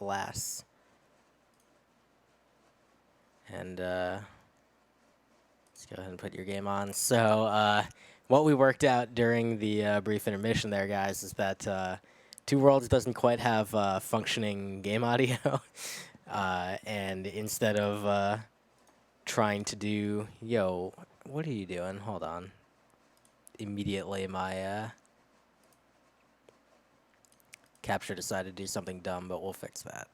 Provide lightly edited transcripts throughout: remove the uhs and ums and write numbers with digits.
alas. And let's go ahead and put your game on. So what we worked out during the brief intermission there, guys, is that TwoWorlds doesn't quite have functioning game audio. And instead of trying to do... Yo, what are you doing? Hold on. Immediately my capture decided to do something dumb, but we'll fix that.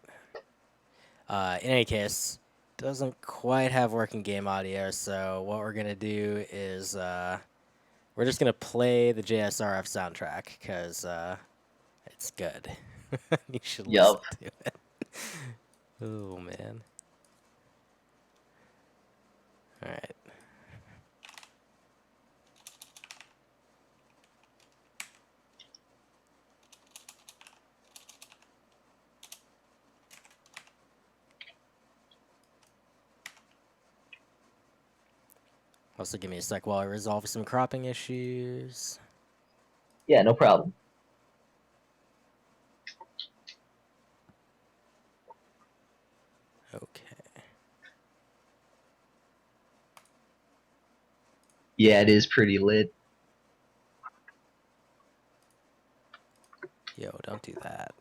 In any case, doesn't quite have working game audio, so what we're going to do is we're just going to play the JSRF soundtrack, because it's good. You should listen Yup. to it. Oh, man. Alright. Also, give me a sec while I resolve some cropping issues. Yeah, no problem. Okay. Yeah, it is pretty lit. Yo, don't do that.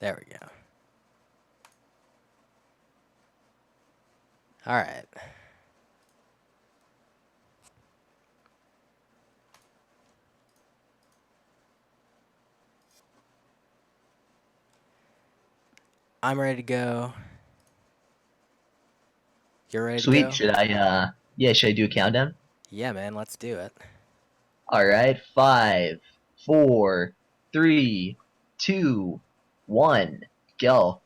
There we go. Alright. I'm ready to go. You're ready to go? Sweet. Should I do a countdown? Yeah, man, let's do it. Alright, 5, 4, 3, 2, 1, go.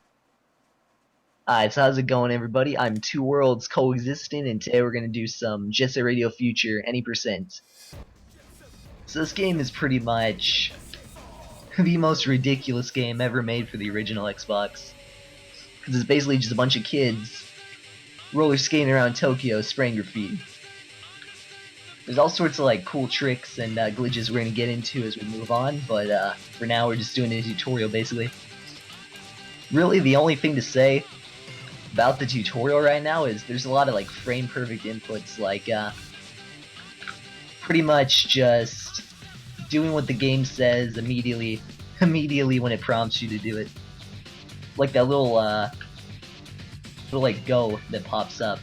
Alright, so how's it going, everybody? I'm TwoWorlds coexisting, and today we're gonna do some Jet Set Radio Future any %. So this game is pretty much the most ridiculous game ever made for the original Xbox. Because it's basically just a bunch of kids roller skating around Tokyo spraying graffiti. There's all sorts of like cool tricks and glitches we're gonna get into as we move on, but for now we're just doing a tutorial basically. Really, the only thing to say about the tutorial right now is there's a lot of like frame perfect inputs, like pretty much just doing what the game says immediately when it prompts you to do it. Like that little like go that pops up.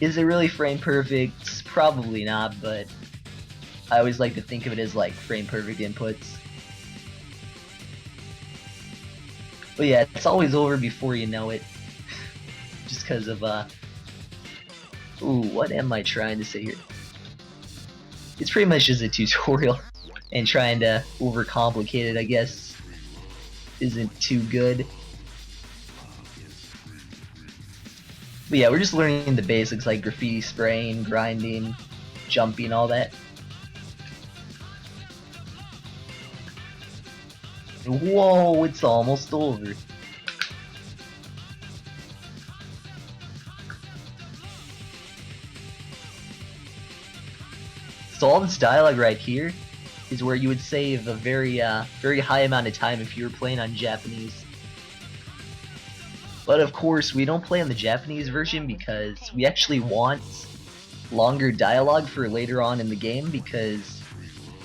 Is it really frame perfect? Probably not, but I always like to think of it as like frame perfect inputs. But yeah, it's always over before you know it. Just because of ooh, what am I trying to say here? It's pretty much just a tutorial, and trying to overcomplicate it, I guess, isn't too good. But yeah, we're just learning the basics like graffiti spraying, grinding, jumping, all that. Whoa, it's almost over. So all this dialogue right here is where you would save a very high amount of time if you were playing on Japanese. But of course, we don't play on the Japanese version because we actually want longer dialogue for later on in the game, because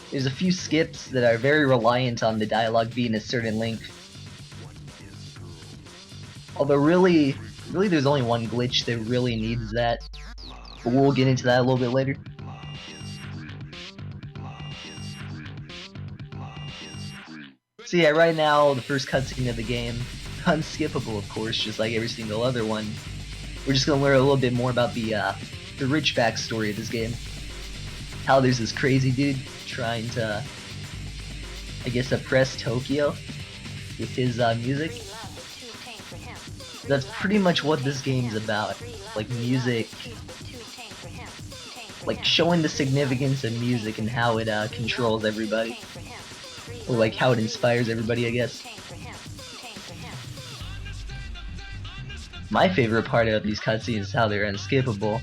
there's a few skips that are very reliant on the dialogue being a certain length. Although really there's only one glitch that really needs that, but we'll get into that a little bit later. So yeah, right now, the first cutscene of the game, unskippable of course, just like every single other one. We're just gonna learn a little bit more about the rich backstory of this game. How there's this crazy dude trying to, I guess, oppress Tokyo with his music. That's pretty much what this game's about. Like music, like showing the significance of music and how it controls everybody. Or like how it inspires everybody, I guess. My favorite part of these cutscenes is how they're unskippable.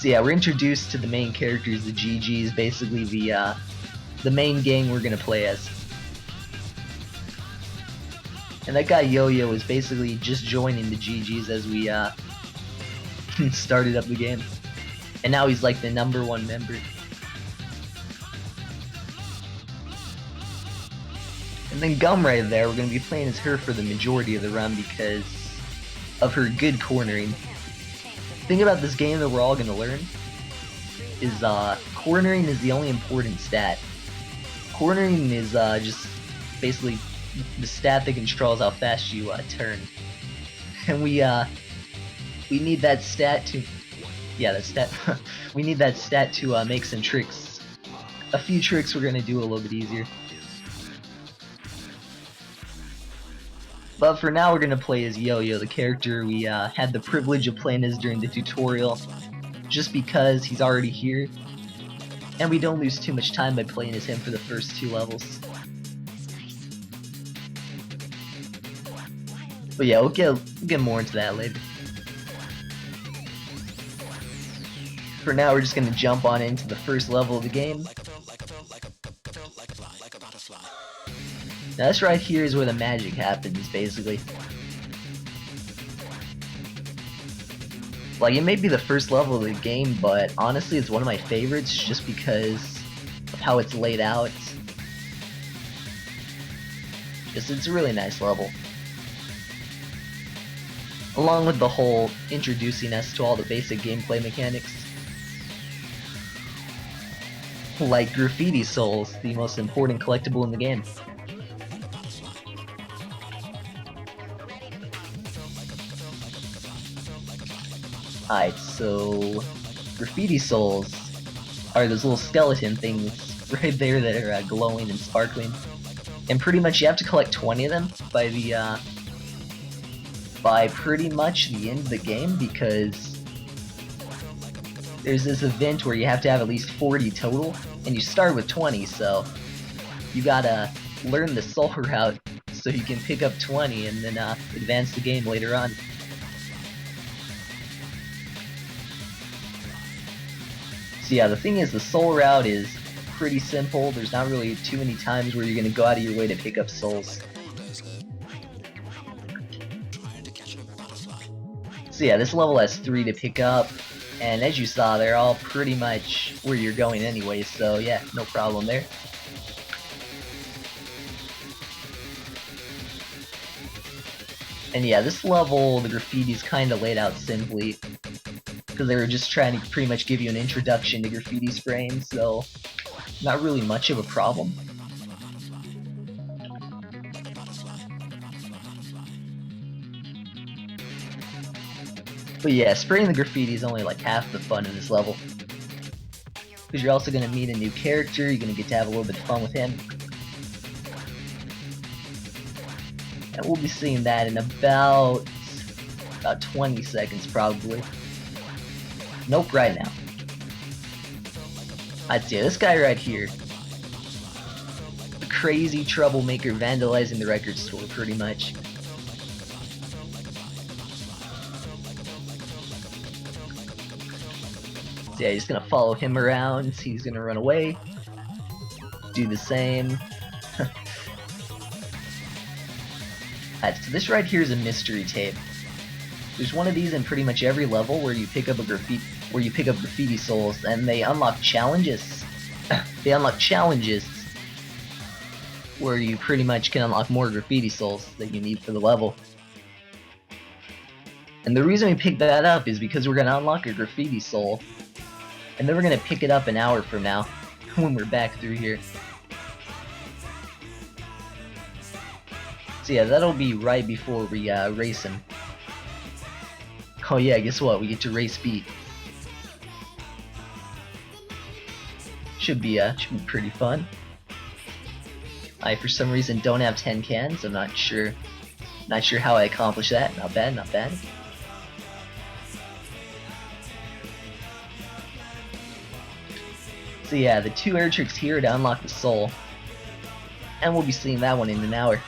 So yeah, we're introduced to the main characters, the GGs, basically the main gang we're gonna play as. And that guy Yo-Yo is basically just joining the GGs as we started up the game. And now he's like the #1 member. And then Gum right there, we're going to be playing as her for the majority of the run because of her good cornering. The thing about this game that we're all going to learn is cornering is the only important stat. Cornering is just basically the stat that controls how fast you turn. And we need that stat to... Yeah, that stat... we need that stat to make some tricks. A few tricks we're going to do a little bit easier. But for now, we're going to play as Yo-Yo, the character we had the privilege of playing as during the tutorial, just because he's already here, and we don't lose too much time by playing as him for the first 2 levels. But yeah, we'll get more into that later. For now, we're just going to jump on into the first level of the game. Now this right here is where the magic happens, basically. Like, it may be the first level of the game, but honestly it's one of my favorites just because of how it's laid out. It's a really nice level. Along with the whole introducing us to all the basic gameplay mechanics. Like graffiti souls, the most important collectible in the game. Alright, so graffiti souls are those little skeleton things right there that are glowing and sparkling. And pretty much you have to collect 20 of them by pretty much the end of the game, because there's this event where you have to have at least 40 total, and you start with 20, so you gotta learn the soul route so you can pick up 20 and then advance the game later on. So yeah, the thing is, the soul route is pretty simple. There's not really too many times where you're gonna go out of your way to pick up souls. So yeah, this level has 3 to pick up, and as you saw, they're all pretty much where you're going anyway, so yeah, no problem there. And yeah, this level, the graffiti's kinda laid out simply, because they were just trying to pretty much give you an introduction to graffiti spraying, so not really much of a problem. But yeah, spraying the graffiti is only like half the fun in this level. Because you're also going to meet a new character, you're going to get to have a little bit of fun with him. And we'll be seeing that in about 20 seconds probably. Nope, right now. I'd say this guy right here. The crazy troublemaker vandalizing the record store, pretty much. So yeah, he's gonna follow him around, he's gonna run away. Do the same. Alright, so this right here is a mystery tape. There's one of these in pretty much every level where you pick up graffiti souls, and they unlock challenges. They unlock challenges where you pretty much can unlock more graffiti souls that you need for the level. And the reason we picked that up is because we're gonna unlock a graffiti soul, and then we're gonna pick it up an hour from now when we're back through here. So yeah, that'll be right before we race him. Oh yeah, guess what? We get to race beat. Should be pretty fun. I for some reason don't have 10 cans. I'm not sure how I accomplished that. Not bad, not bad. So yeah, the 2 air tricks here to unlock the soul, and we'll be seeing that one in an hour.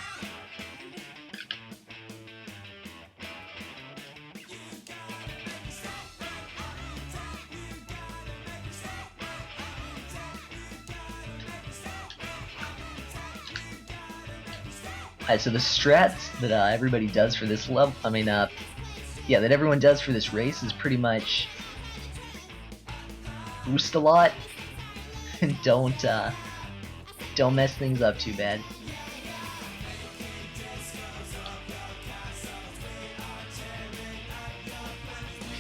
Alright, so the strats that everybody does for this level, yeah, that everyone does for this race is pretty much boost a lot and don't mess things up too bad.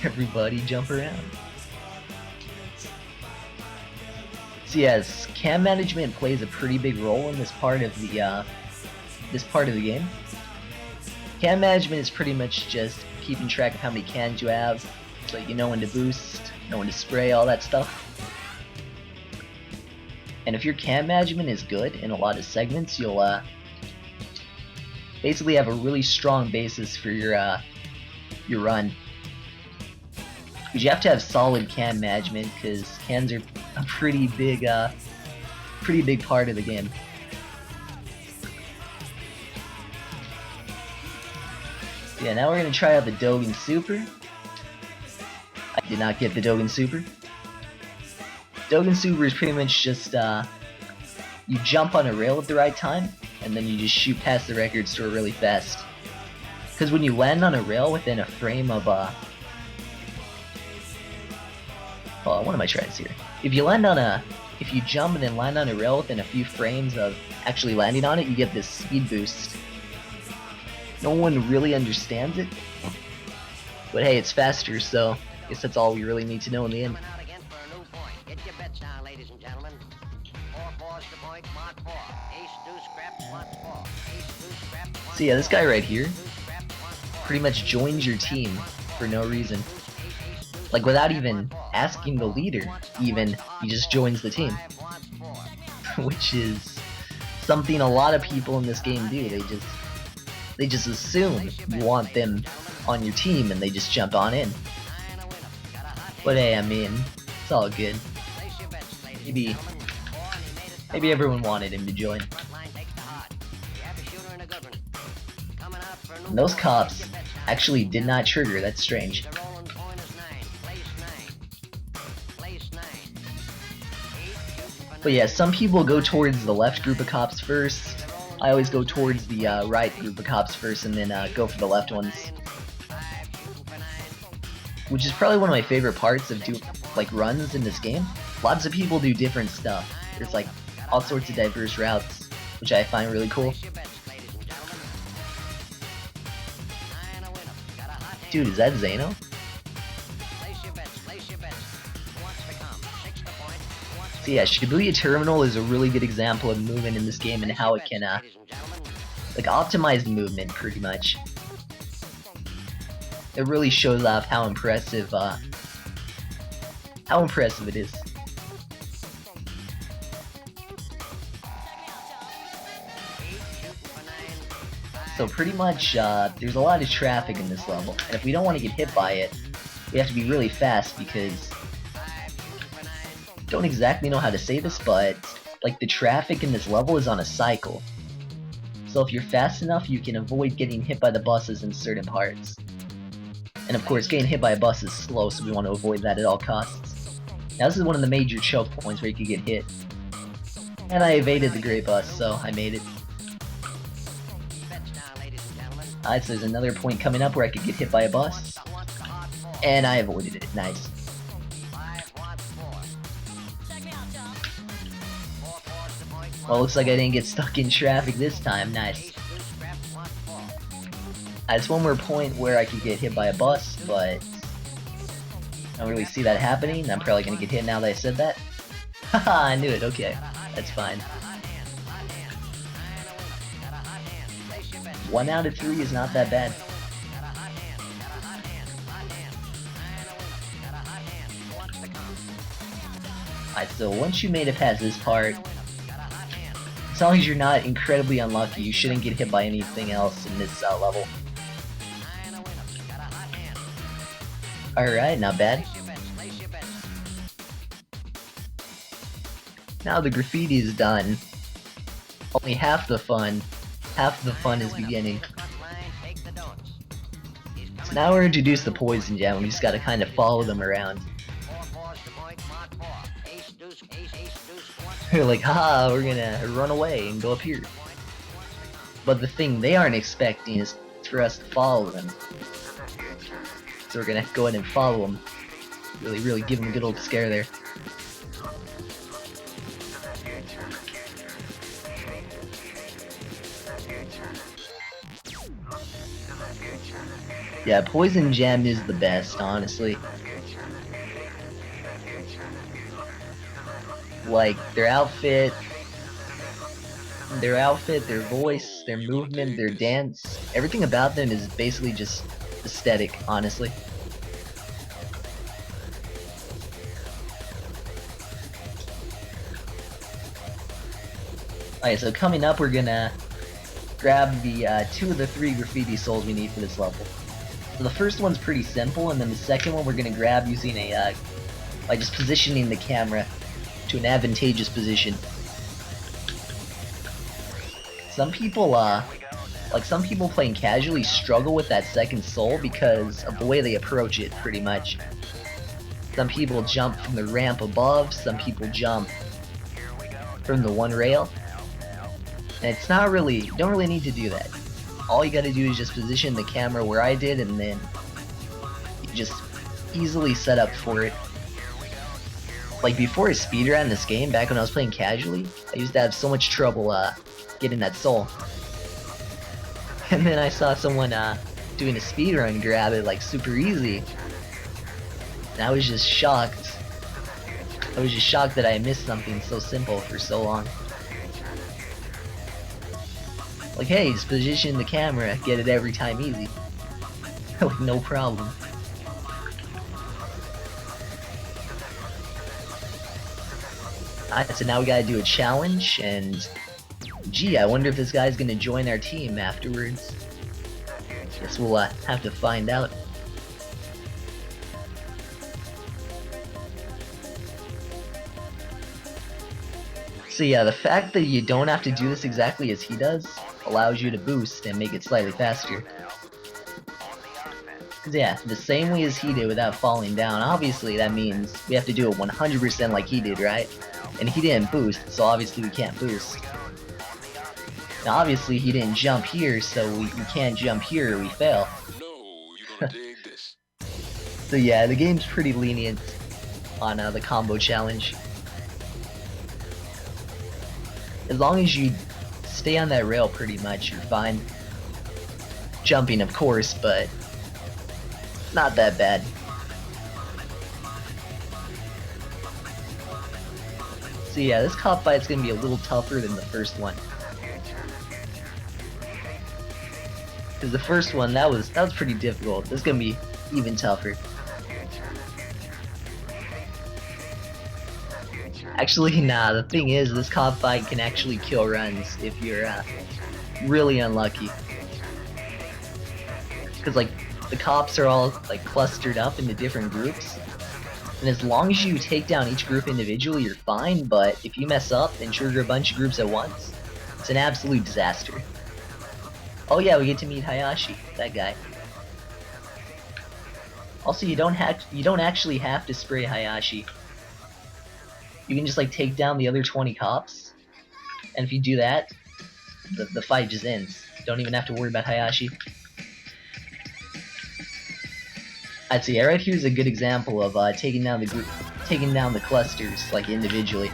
Everybody jump around. So yes, cam management plays a pretty big role in this part of the game. Cam management is pretty much just keeping track of how many cans you have, so you know when to boost, know when to spray, all that stuff. And if your cam management is good in a lot of segments, you'll basically have a really strong basis for your run. Because you have to have solid cam management, because cans are a pretty big part of the game. Yeah, now we're gonna try out the Dogen Super. I did not get the Dogen Super. Dogen Super is pretty much just you jump on a rail at the right time, and then you just shoot past the record store really fast. Because when you land on a rail within a frame of what am I trying to say here? If you jump and then land on a rail within a few frames of actually landing on it, you get this speed boost. No one really understands it, but hey, it's faster, so I guess that's all we really need to know in the end. So yeah, this guy right here pretty much joins your team for no reason. Like, without even asking the leader, he just joins the team. Which is something a lot of people in this game do. They just assume you want them on your team and they just jump on in. But hey, I mean, it's all good. Maybe everyone wanted him to join. And those cops actually did not trigger, that's strange. But yeah, some people go towards the left group of cops first. I always go towards the right group of cops first and then go for the left ones. Which is probably one of my favorite parts of runs in this game. Lots of people do different stuff. There's like all sorts of diverse routes, which I find really cool. Dude, is that Zeno? So yeah, Shibuya Terminal is a really good example of movement in this game and how it can optimize movement pretty much. It really shows off how impressive it is. So pretty much, there's a lot of traffic in this level, and if we don't want to get hit by it, we have to be really fast because don't exactly know how to say this, but like the traffic in this level is on a cycle. So if you're fast enough, you can avoid getting hit by the buses in certain parts. And of course, getting hit by a bus is slow, so we want to avoid that at all costs. Now this is one of the major choke points where you could get hit. And I evaded the gray bus, so I made it. Alright, so there's another point coming up where I could get hit by a bus. And I avoided it. Nice. Well, looks like I didn't get stuck in traffic this time. Nice. There's one more point where I could get hit by a bus, but I don't really see that happening. I'm probably gonna get hit now that I said that. Haha, I knew it. Okay, that's fine. 1 out of 3 is not that bad. Alright, so once you made it past this part, as long as you're not incredibly unlucky, you shouldn't get hit by anything else in this level. Alright, not bad. Now the graffiti is done. Only half the fun is beginning. So now we're introduced to Poison Jam, we just gotta kind of follow them around. They're like, haha, we're gonna run away and go up here. But the thing they aren't expecting is for us to follow them. So we're gonna go ahead and follow them. Really give them a good old scare there. Yeah, Poison Jam is the best, honestly. Like, their outfit, their voice, their movement, their dance, everything about them is basically just aesthetic, honestly. Alright, so coming up, we're gonna grab the 2 of the 3 graffiti souls we need for this level. So the first one's pretty simple, and then the second one we're gonna grab using a by just positioning the camera to an advantageous position. Some people playing casually struggle with that second soul because of the way they approach it, pretty much. Some people jump from the ramp above, some people jump from the one rail. And it's not really, you don't really need to do that. All you gotta do is just position the camera where I did, and then you just easily set up for it. Like before I speedran this game, back when I was playing casually, I used to have so much trouble getting that soul. And then I saw someone doing a speedrun grab it like super easy. And I was just shocked. I was just shocked that I missed something so simple for so long. Like, hey, just position the camera, get it every time easy. Like, no problem. Alright, so now we gotta do a challenge, and gee, I wonder if this guy's gonna join our team afterwards. Guess we'll have to find out. So yeah, the fact that you don't have to do this exactly as he does allows you to boost and make it slightly faster. Cause yeah, the same way as he did without falling down, obviously that means we have to do it 100% like he did, right? And he didn't boost, so obviously we can't boost. Now obviously he didn't jump here, so we can't jump here or we fail. So yeah, the game's pretty lenient on the combo challenge. As long as you stay on that rail pretty much, you're fine. Jumping of course, but not that bad. So yeah, this cop fight's gonna be a little tougher than the first one. Cause the first one, that was pretty difficult. This is gonna be even tougher. Actually, nah, the thing is, this cop fight can actually kill runs if you're really unlucky. Cause like, the cops are all like clustered up into different groups. And as long as you take down each group individually, you're fine, but if you mess up and trigger a bunch of groups at once, it's an absolute disaster. Oh yeah, we get to meet Hayashi, that guy. Also, you don't actually have to spray Hayashi. You can just like take down the other 20 cops, and if you do that, the fight just ends. Don't even have to worry about Hayashi. I'd say right here's a good example of taking down the clusters like individually.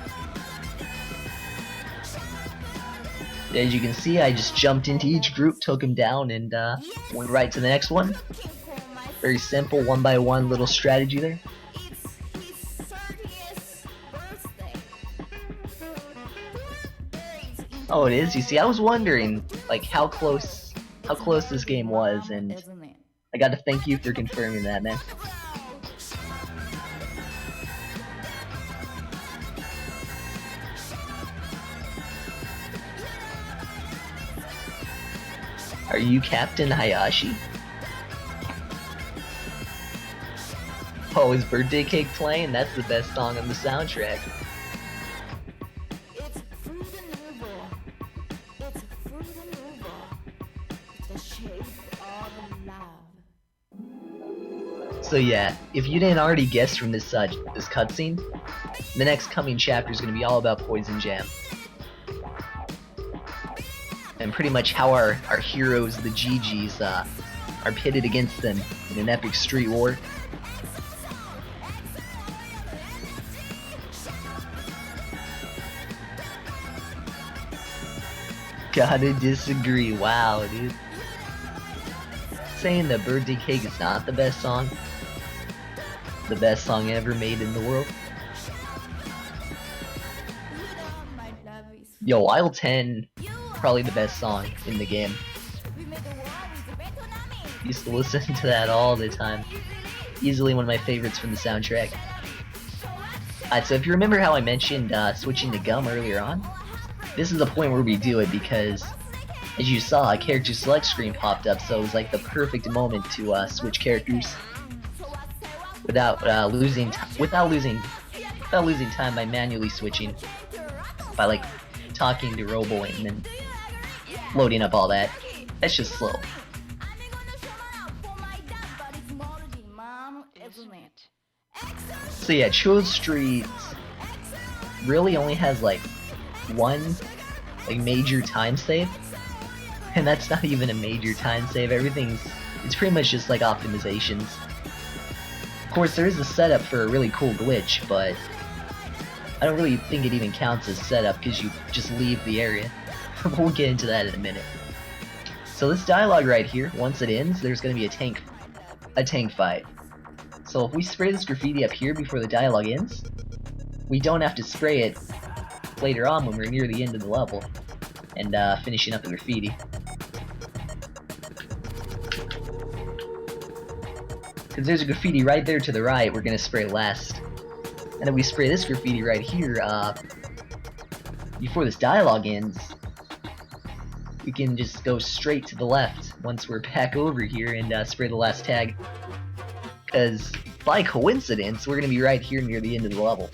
As you can see, I just jumped into each group, took him down, and went right to the next one. Very simple, one by one little strategy there. Oh, it is? You see, I was wondering, like, how close this game was, and I gotta thank you for confirming that, man. Are you Captain Hayashi? Oh, is Birthday Cake playing? That's the best song on the soundtrack. So yeah, if you didn't already guess from this cutscene, the next coming chapter is going to be all about Poison Jam. and pretty much how our heroes, the GGs, are pitted against them in an epic street war. Gotta disagree. Wow, dude. Saying that Birthday Cake is not the best song. The best song ever made in the world. Yo, Wild 10, probably the best song in the game. Used to listen to that all the time. Easily one of my favorites from the soundtrack. Alright, so if you remember how I mentioned switching to Gum earlier on, this is the point where we do it because, as you saw, a character select screen popped up, so it was like the perfect moment to switch characters without losing time by manually switching, by like talking to Robo and then loading up all that. That's just slow. So yeah, Cho Street really only has like one like major time save, and that's not even a major time save. It's pretty much just like optimizations. Of course, there is a setup for a really cool glitch, but I don't really think it even counts as setup because you just leave the area. We'll get into that in a minute. So this dialogue right here, once it ends, there's going to be a tank fight. So if we spray this graffiti up here before the dialogue ends, we don't have to spray it later on when we're near the end of the level and finishing up the graffiti. Because there's a graffiti right there to the right we're going to spray last. And if we spray this graffiti right here before this dialogue ends, we can just go straight to the left once we're back over here and spray the last tag. Because by coincidence, we're going to be right here near the end of the level.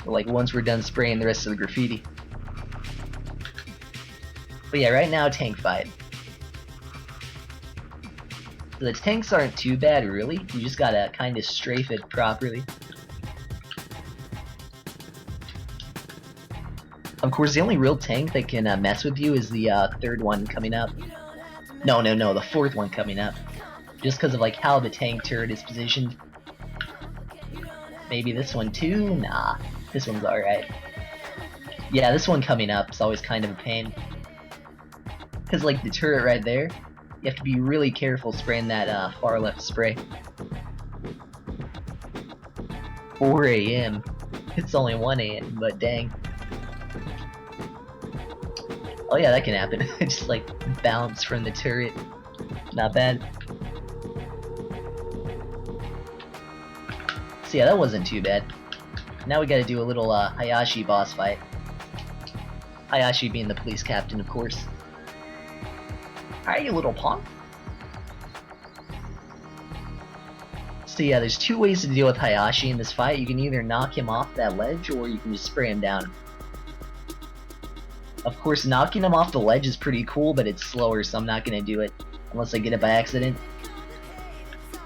Like once we're done spraying the rest of the graffiti. But yeah, right now tank fight. So the tanks aren't too bad really, you just gotta kinda strafe it properly. Of course the only real tank that can mess with you is the third one coming up. No, the fourth one coming up. Just because of like how the tank turret is positioned. Maybe this one too? Nah. This one's alright. Yeah, this one coming up is always kind of a pain. Because like the turret right there, you have to be really careful spraying that far left spray. 4 AM. It's only 1 AM, but dang. Oh yeah, that can happen. Just like bounce from the turret. Not bad. So yeah, that wasn't too bad. Now we gotta do a little Hayashi boss fight. Hayashi being the police captain, of course. Alright, you little punk. So yeah, there's two ways to deal with Hayashi in this fight. You can either knock him off that ledge, or you can just spray him down. Of course, knocking him off the ledge is pretty cool, but it's slower, so I'm not gonna do it unless I get it by accident.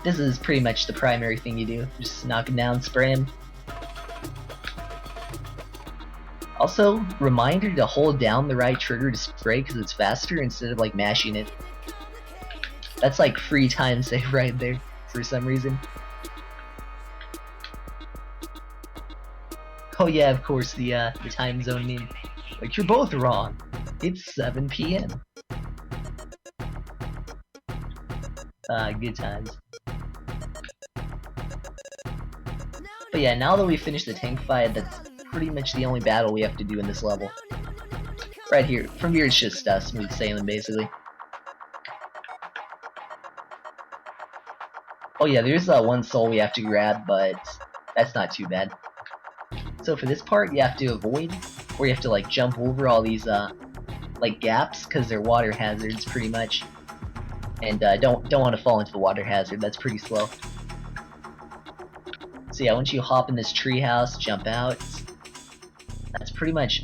This is pretty much the primary thing you do. Just knock him down, spray him. Also, reminder to hold down the right trigger to spray because it's faster instead of like mashing it. That's like free time save right there for some reason. Oh yeah, of course, the time zone meme. Like, you're both wrong. It's 7 PM. Good times. But yeah, now that we finished the tank fight, that's pretty much the only battle we have to do in this level. Right here. From here it's just smooth sailing, basically. Oh yeah, there's one soul we have to grab, but that's not too bad. So for this part, you have to avoid, or you have to like jump over all these like gaps, because they're water hazards pretty much. And don't want to fall into the water hazard, that's pretty slow. So yeah, once you hop in this treehouse, jump out, that's pretty much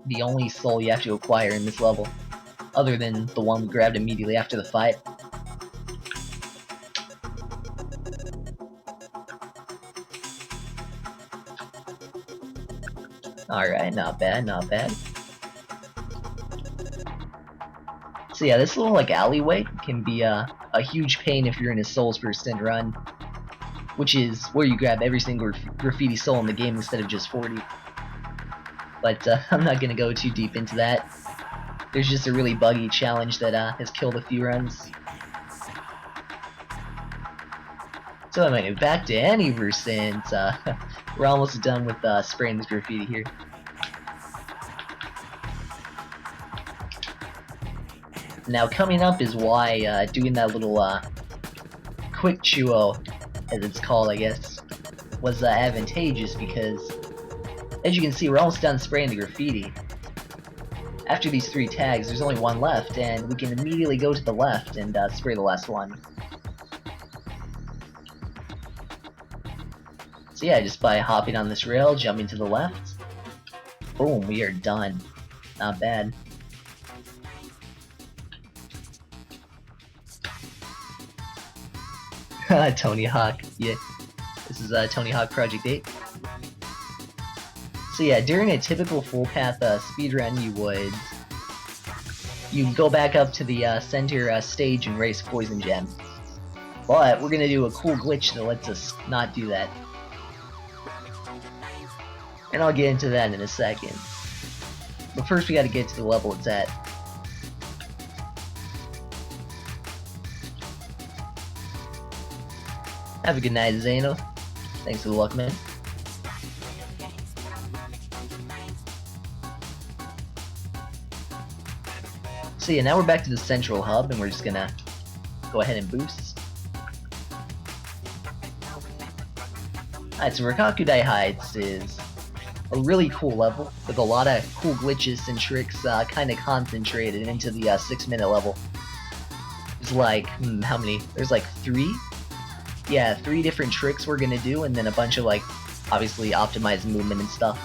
the only soul you have to acquire in this level, other than the one we grabbed immediately after the fight. Alright, not bad, not bad. So yeah, this little like alleyway can be a huge pain if you're in a Souls first and run, which is where you grab every single graffiti soul in the game instead of just 40. But I'm not gonna go too deep into that. There's just a really buggy challenge that has killed a few runs. So anyway, back to Annie since we're almost done with spraying this graffiti here. Now coming up is why doing that little quick chuo, as it's called I guess, was advantageous, because as you can see we're almost done spraying the graffiti. After these 3 tags there's only 1 left, and we can immediately go to the left and spray the last one. So yeah, just by hopping on this rail, jumping to the left, boom, we are done. Not bad. Tony Hawk, yeah. This is Tony Hawk Project 8. So yeah, during a typical full path speedrun, you'd go back up to the center stage and race Poison Gem. But we're gonna do a cool glitch that lets us not do that. And I'll get into that in a second. But first we gotta get to the level it's at. Have a good night, Zano. Thanks for the luck, man. So yeah, now we're back to the central hub, and we're just gonna go ahead and boost. Alright, so Rakakudai Heights is a really cool level with a lot of cool glitches and tricks kind of concentrated into the 6-minute level. There's like, how many? There's like 3? Yeah, 3 different tricks we're gonna do, and then a bunch of like, obviously optimized movement and stuff.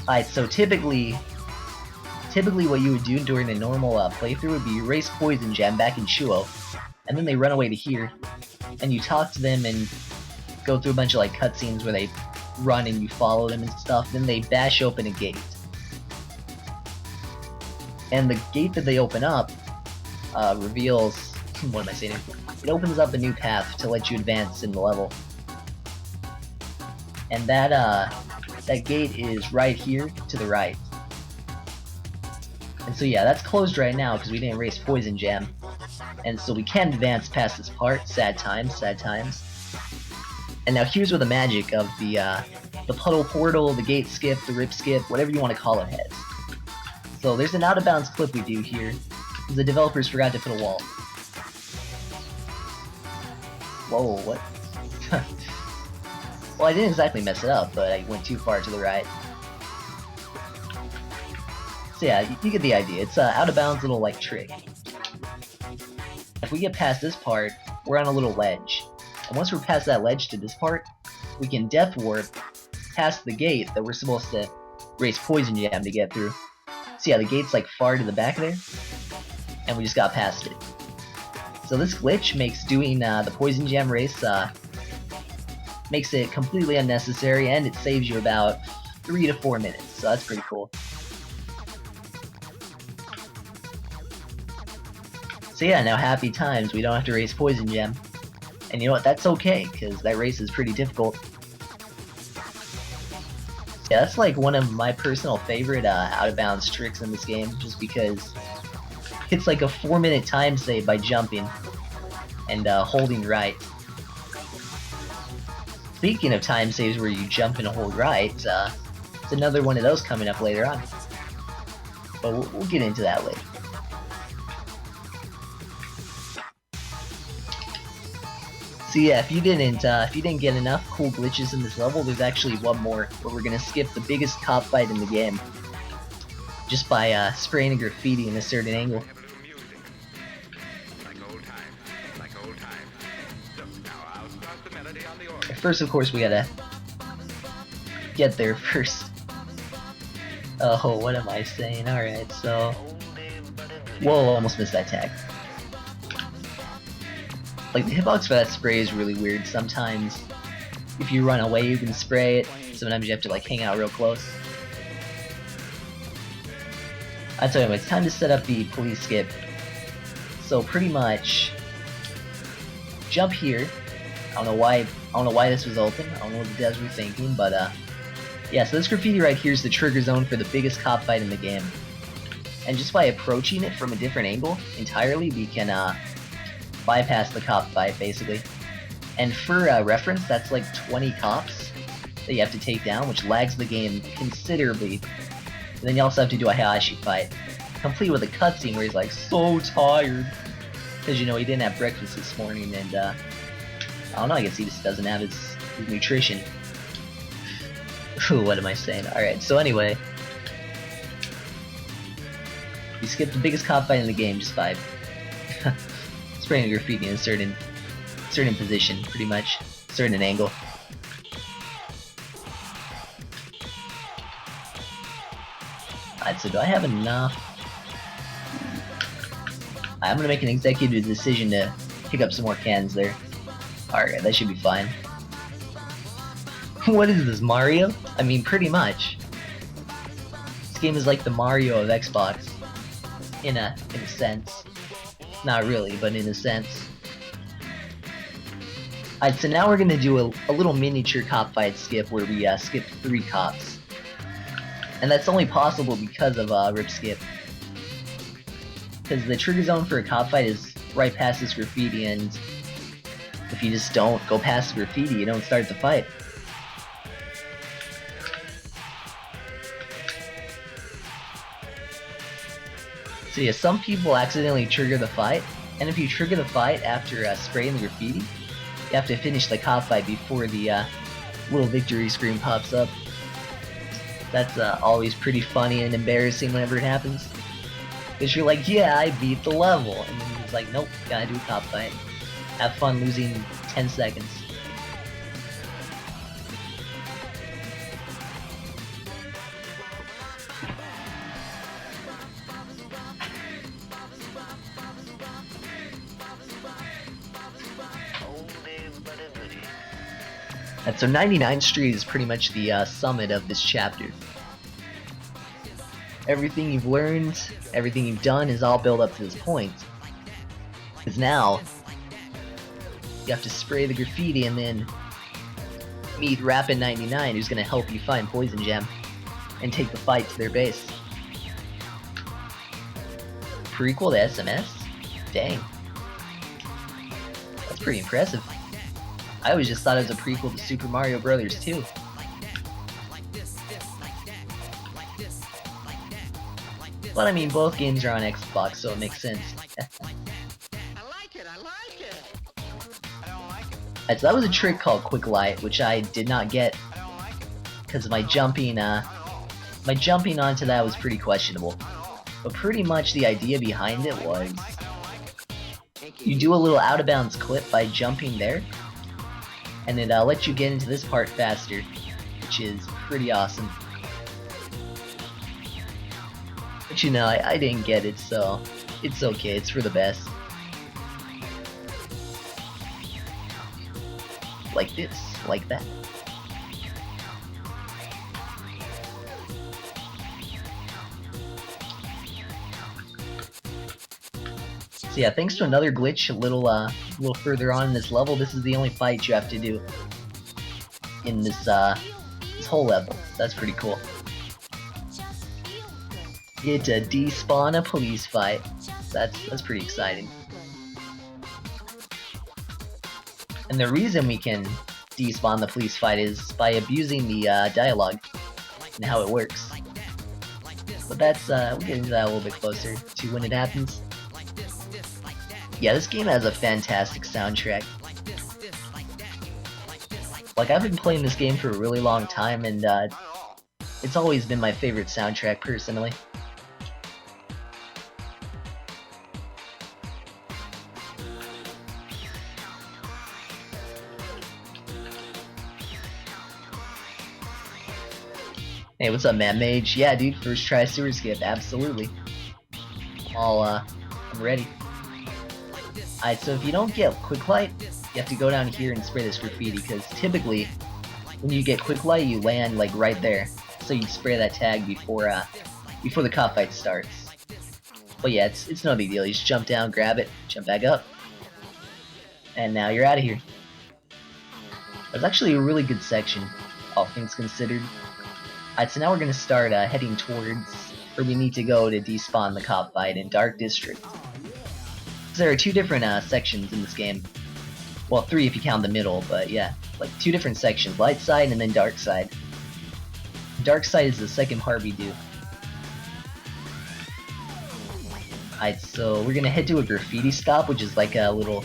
Alright, so typically what you would do during a normal playthrough would be you race Poison Gem back in Chuo, and then they run away to here, and you talk to them and go through a bunch of like cutscenes where they run and you follow them and stuff. Then they bash open a gate, and the gate that they open up reveals, what am I saying? It opens up a new path to let you advance in the level, and that gate is right here to the right. And so yeah, that's closed right now because we didn't race Poison Gem, and so we can't advance past this part. Sad times, sad times. And now here's where the magic of the puddle portal, the gate skip, the rip skip, whatever you want to call it, heads. So there's an out-of-bounds clip we do here, because the developers forgot to put a wall. Whoa, what? Well, I didn't exactly mess it up, but I went too far to the right. So yeah, you get the idea. It's an out-of-bounds little, like, trick. If we get past this part, we're on a little ledge. And once we're past that ledge to this part, we can death warp past the gate that we're supposed to race Poison Jam to get through. So yeah, the gate's like far to the back there, and we just got past it. So this glitch makes doing the Poison Jam race, makes it completely unnecessary, and it saves you about 3 to 4 minutes, so that's pretty cool. So yeah, now happy times, we don't have to race Poison Gem. And you know what, that's okay, because that race is pretty difficult. Yeah, that's like one of my personal favorite out-of-bounds tricks in this game, just because it's like a 4-minute time save by jumping and holding right. Speaking of time saves where you jump and hold right, it's another one of those coming up later on. But we'll get into that later. So yeah, if you didn't get enough cool glitches in this level, there's actually one more where we're gonna skip the biggest cop fight in the game, just by spraying a graffiti in a certain angle. First, of course, we gotta get there first. Oh, what am I saying? Alright, so... Whoa, almost missed that tag. Like, the hitbox for that spray is really weird. Sometimes, if you run away, you can spray it. Sometimes you have to, like, hang out real close. I tell you, it's time to set up the police skip. So pretty much, jump here. I don't know why this was open. I don't know what the devs were thinking, but yeah. So this graffiti right here is the trigger zone for the biggest cop fight in the game. And just by approaching it from a different angle entirely, we can bypass the cop fight basically. And for reference, that's like 20 cops that you have to take down, which lags the game considerably. And then you also have to do a Hayashi fight, complete with a cutscene where he's like so tired because you know he didn't have breakfast this morning, and I don't know. I guess he just doesn't have his nutrition. What am I saying? All right. So anyway, you skip the biggest cop fight in the game, just 5. Spraying graffiti in a certain position, pretty much, certain angle. Alright, so do I have enough? I'm gonna make an executive decision to pick up some more cans there. Alright, that should be fine. What is this, Mario? I mean, pretty much. This game is like the Mario of Xbox. In a sense. Not really, but in a sense. Alright, so now we're gonna do a little miniature cop fight skip where we skip 3 cops. And that's only possible because of Rip Skip. Because the trigger zone for a cop fight is right past this graffiti, and if you just don't go past the graffiti, you don't start the fight. So yeah, some people accidentally trigger the fight, and if you trigger the fight after spraying the graffiti, you have to finish the cop fight before the little victory screen pops up. That's always pretty funny and embarrassing whenever it happens. Because you're like, yeah, I beat the level. And then it's like, nope, gotta do a cop fight. Have fun losing 10 seconds. And so 99th Street is pretty much the summit of this chapter. Everything you've learned, everything you've done is all built up to this point. Because now, you have to spray the graffiti and then meet Rapid99, who's going to help you find Poison Gem and take the fight to their base. Prequel to SMS? Dang. That's pretty impressive. I always just thought it was a prequel to Super Mario Brothers 2. But I mean, both games are on Xbox, so it makes sense. Alright, so that was a trick called Quick Light, which I did not get because my jumping onto that was pretty questionable. But pretty much the idea behind it was you do a little out of bounds clip by jumping there, and it lets you get into this part faster, which is pretty awesome. But you know, I didn't get it, so it's okay, it's for the best. Like this, like that. So yeah, thanks to another glitch a little further on in this level, this is the only fight you have to do in this whole level. That's pretty cool. You get to despawn a police fight. That's pretty exciting. And the reason we can despawn the police fight is by abusing the dialogue and how it works. But that's we'll get into that a little bit closer to when it happens. Yeah, this game has a fantastic soundtrack. Like, I've been playing this game for a really long time, and it's always been my favorite soundtrack, personally. Hey, what's up, man? Mage? Yeah, dude, first try sewer skip, absolutely. I'm ready. Alright, so if you don't get Quick Light, you have to go down here and spray this graffiti, because typically, when you get Quick Light, you land, like, right there. So you spray that tag before the cop fight starts. But yeah, it's no big deal. You just jump down, grab it, jump back up, and now you're out of here. That's actually a really good section, all things considered. Alright, so now we're gonna start heading towards where we need to go to despawn the cop fight in Dark District. There are two different sections in this game. Well, three if you count the middle, but yeah, like two different sections, light side and then dark side. Dark side is the second part we do. Alright, so we're gonna head to a graffiti stop, which is like a little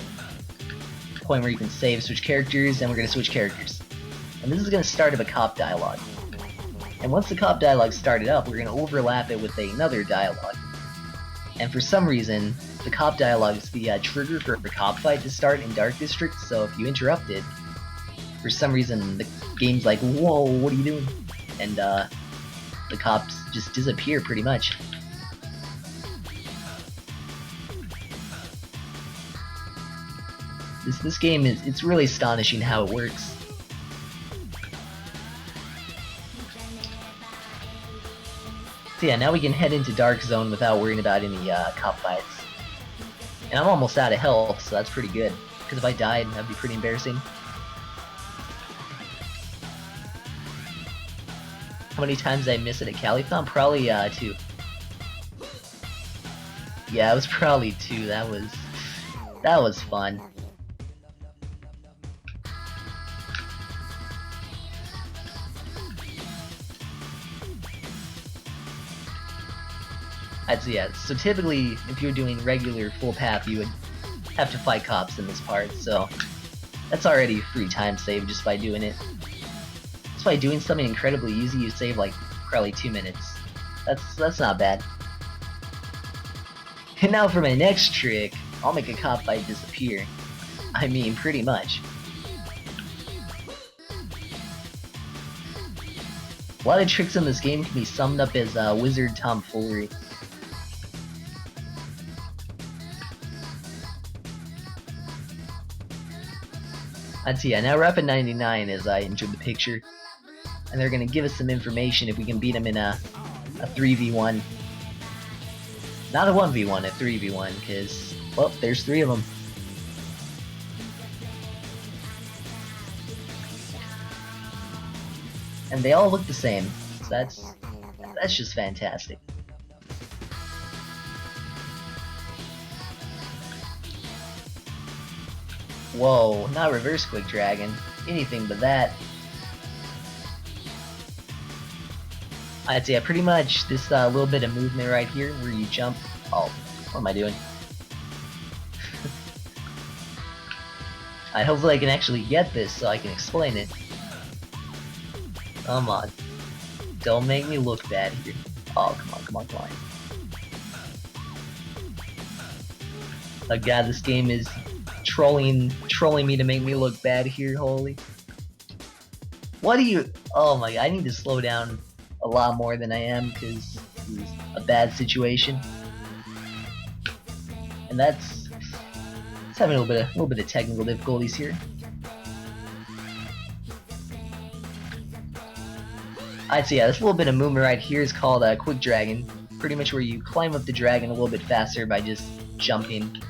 point where you can save, switch characters, and we're gonna switch characters. And this is gonna start up a cop dialogue. And once the cop dialogue started up, we're gonna overlap it with another dialogue. And for some reason, the cop dialogue is the trigger for a cop fight to start in Dark District, so if you interrupt it, for some reason the game's like, whoa, what are you doing? And the cops just disappear pretty much. This game it's really astonishing how it works. So yeah, now we can head into Dark Zone without worrying about any cop fights. And I'm almost out of health, so that's pretty good. Because if I died, that'd be pretty embarrassing. How many times did I miss it at Calithon? Probably 2. Yeah, it was probably 2. That was fun. So typically, if you're doing regular full path, you would have to fight cops in this part, so that's already free time save just by doing it. Just by doing something incredibly easy, you save like probably 2 minutes. That's not bad. And now for my next trick, I'll make a cop fight disappear. I mean, pretty much. A lot of tricks in this game can be summed up as wizard tomfoolery. I'd see, yeah, now we're up at 99 as I entered the picture. And they're gonna give us some information if we can beat them in a 3v1. Not a 1v1, a 3v1, because, well, there's 3 of them. And they all look the same, so that's just fantastic. Whoa, not reverse quick dragon. Anything but that. I'd say pretty much this little bit of movement right here where you jump. Oh, what am I doing? Hopefully I can actually get this so I can explain it. Come on. Don't make me look bad here. Oh, come on, come on, come on. Oh god, this game is trolling me to make me look bad here, holy. What do you... Oh my god, I need to slow down a lot more than I am, because this is a bad situation. And it's having a little bit of technical difficulties here. I'd say, yeah, this little bit of movement right here is called a quick dragon. Pretty much where you climb up the dragon a little bit faster by just jumping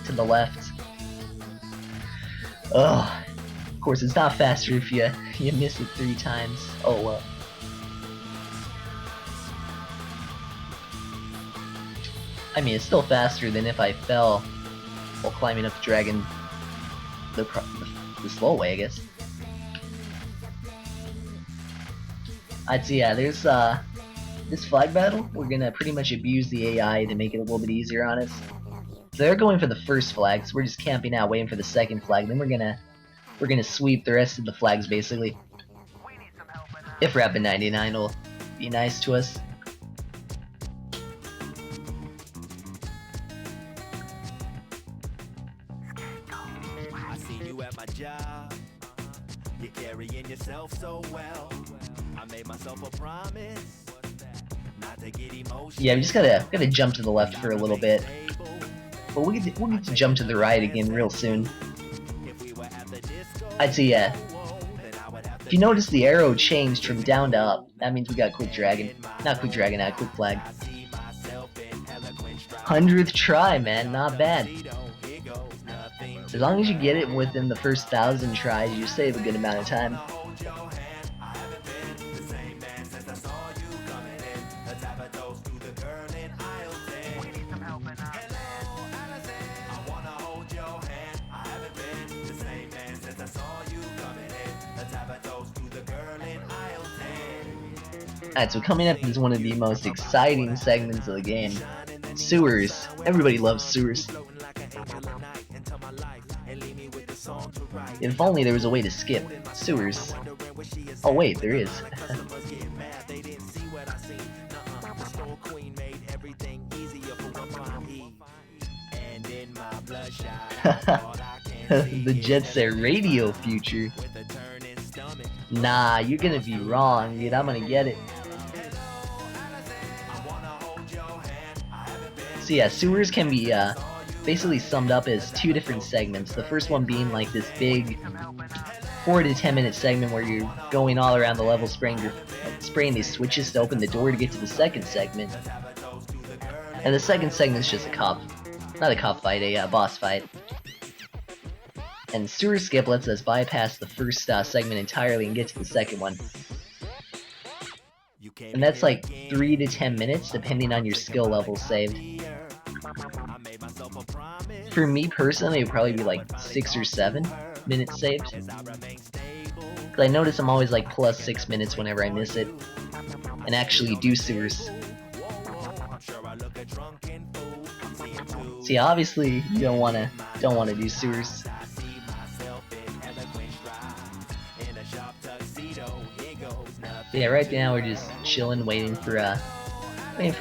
to the left. Ugh. Of course, it's not faster if you miss it 3 times. Oh well. I mean, it's still faster than if I fell while climbing up the dragon the slow way, I guess. I'd say, yeah, there's this flag battle. We're gonna pretty much abuse the AI to make it a little bit easier on us. So they're going for the first flag, so we're just camping out waiting for the second flag. Then we're gonna sweep the rest of the flags basically. If Rapid 99 will be nice to us. I see you at my job. You're carrying yourself so well. I made myself a promise not to get emotional. Yeah, we just gotta jump to the left for a little bit. But we'll get to jump to the right again real soon. I'd say, yeah. If you notice the arrow changed from down to up, that means we got quick dragon. Not quick dragon, quick flag. 100th try, man, not bad. As long as you get it within the first 1,000 tries, you save a good amount of time. Alright, so coming up is one of the most exciting segments of the game. Sewers. Everybody loves sewers. If only there was a way to skip sewers. Oh wait, there is. The Jet Set Radio future. Nah, you're gonna be wrong, dude. I'm gonna get it. So yeah, sewers can be basically summed up as two different segments. The first one being like this big 4 to 10 minute segment where you're going all around the level spraying these switches to open the door to get to the second segment. And the second segment is just a boss fight. And Sewer Skip lets us bypass the first segment entirely and get to the second one. And that's like 3 to 10 minutes depending on your skill level saved. For me personally, it would probably be like 6 or 7 minutes saved. But I notice I'm always like plus 6 minutes whenever I miss it and actually do sewers. See, obviously you don't wanna do sewers. So yeah, right now we're just chilling, waiting for a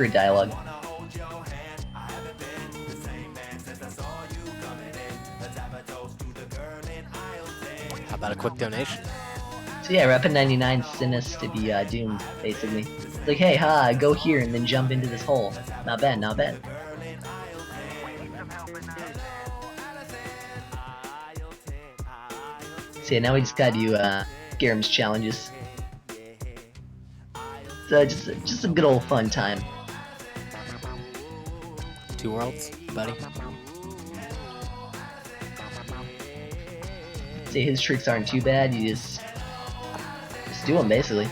dialogue. How about a quick donation? So yeah, Rapid 99 sent us to be doomed, basically. It's like, hey, go here and then jump into this hole. Not bad, not bad. So yeah, now we just gotta do Garam's challenges. So just a good old fun time. TwoWorlds, buddy. See, his tricks aren't too bad. You just do them basically.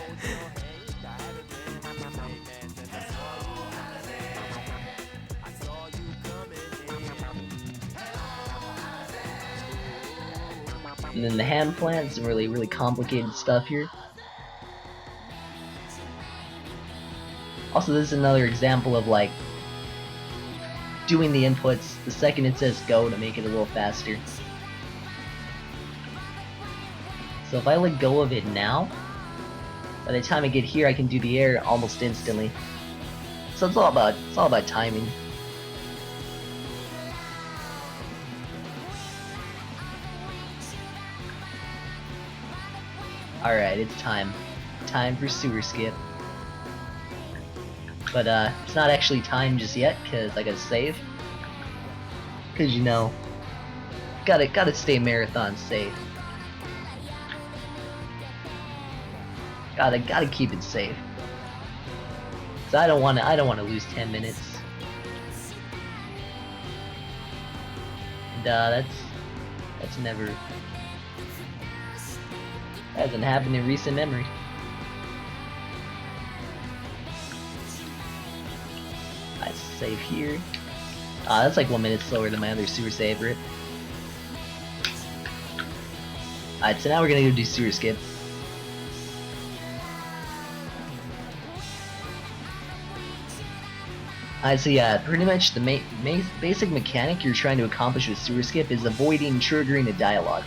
And then the hand plant, some really complicated stuff here. Also, this is another example of like doing the inputs the second it says go to make it a little faster. So if I let go of it now, by the time I get here I can do the air almost instantly. So it's all about timing. Alright, it's time. Time for Sewer Skip. But it's not actually time just yet, cause I gotta save. Cause you know, gotta stay marathon safe. Gotta keep it safe. Cause I don't wanna lose 10 minutes. And that's never hasn't happened in recent memory. I save here. That's like 1 minute slower than my other sewer save rip. Alright, so now we're gonna go do Sewer Skip. Alright, so yeah, pretty much the basic mechanic you're trying to accomplish with Sewer Skip is avoiding triggering a dialogue.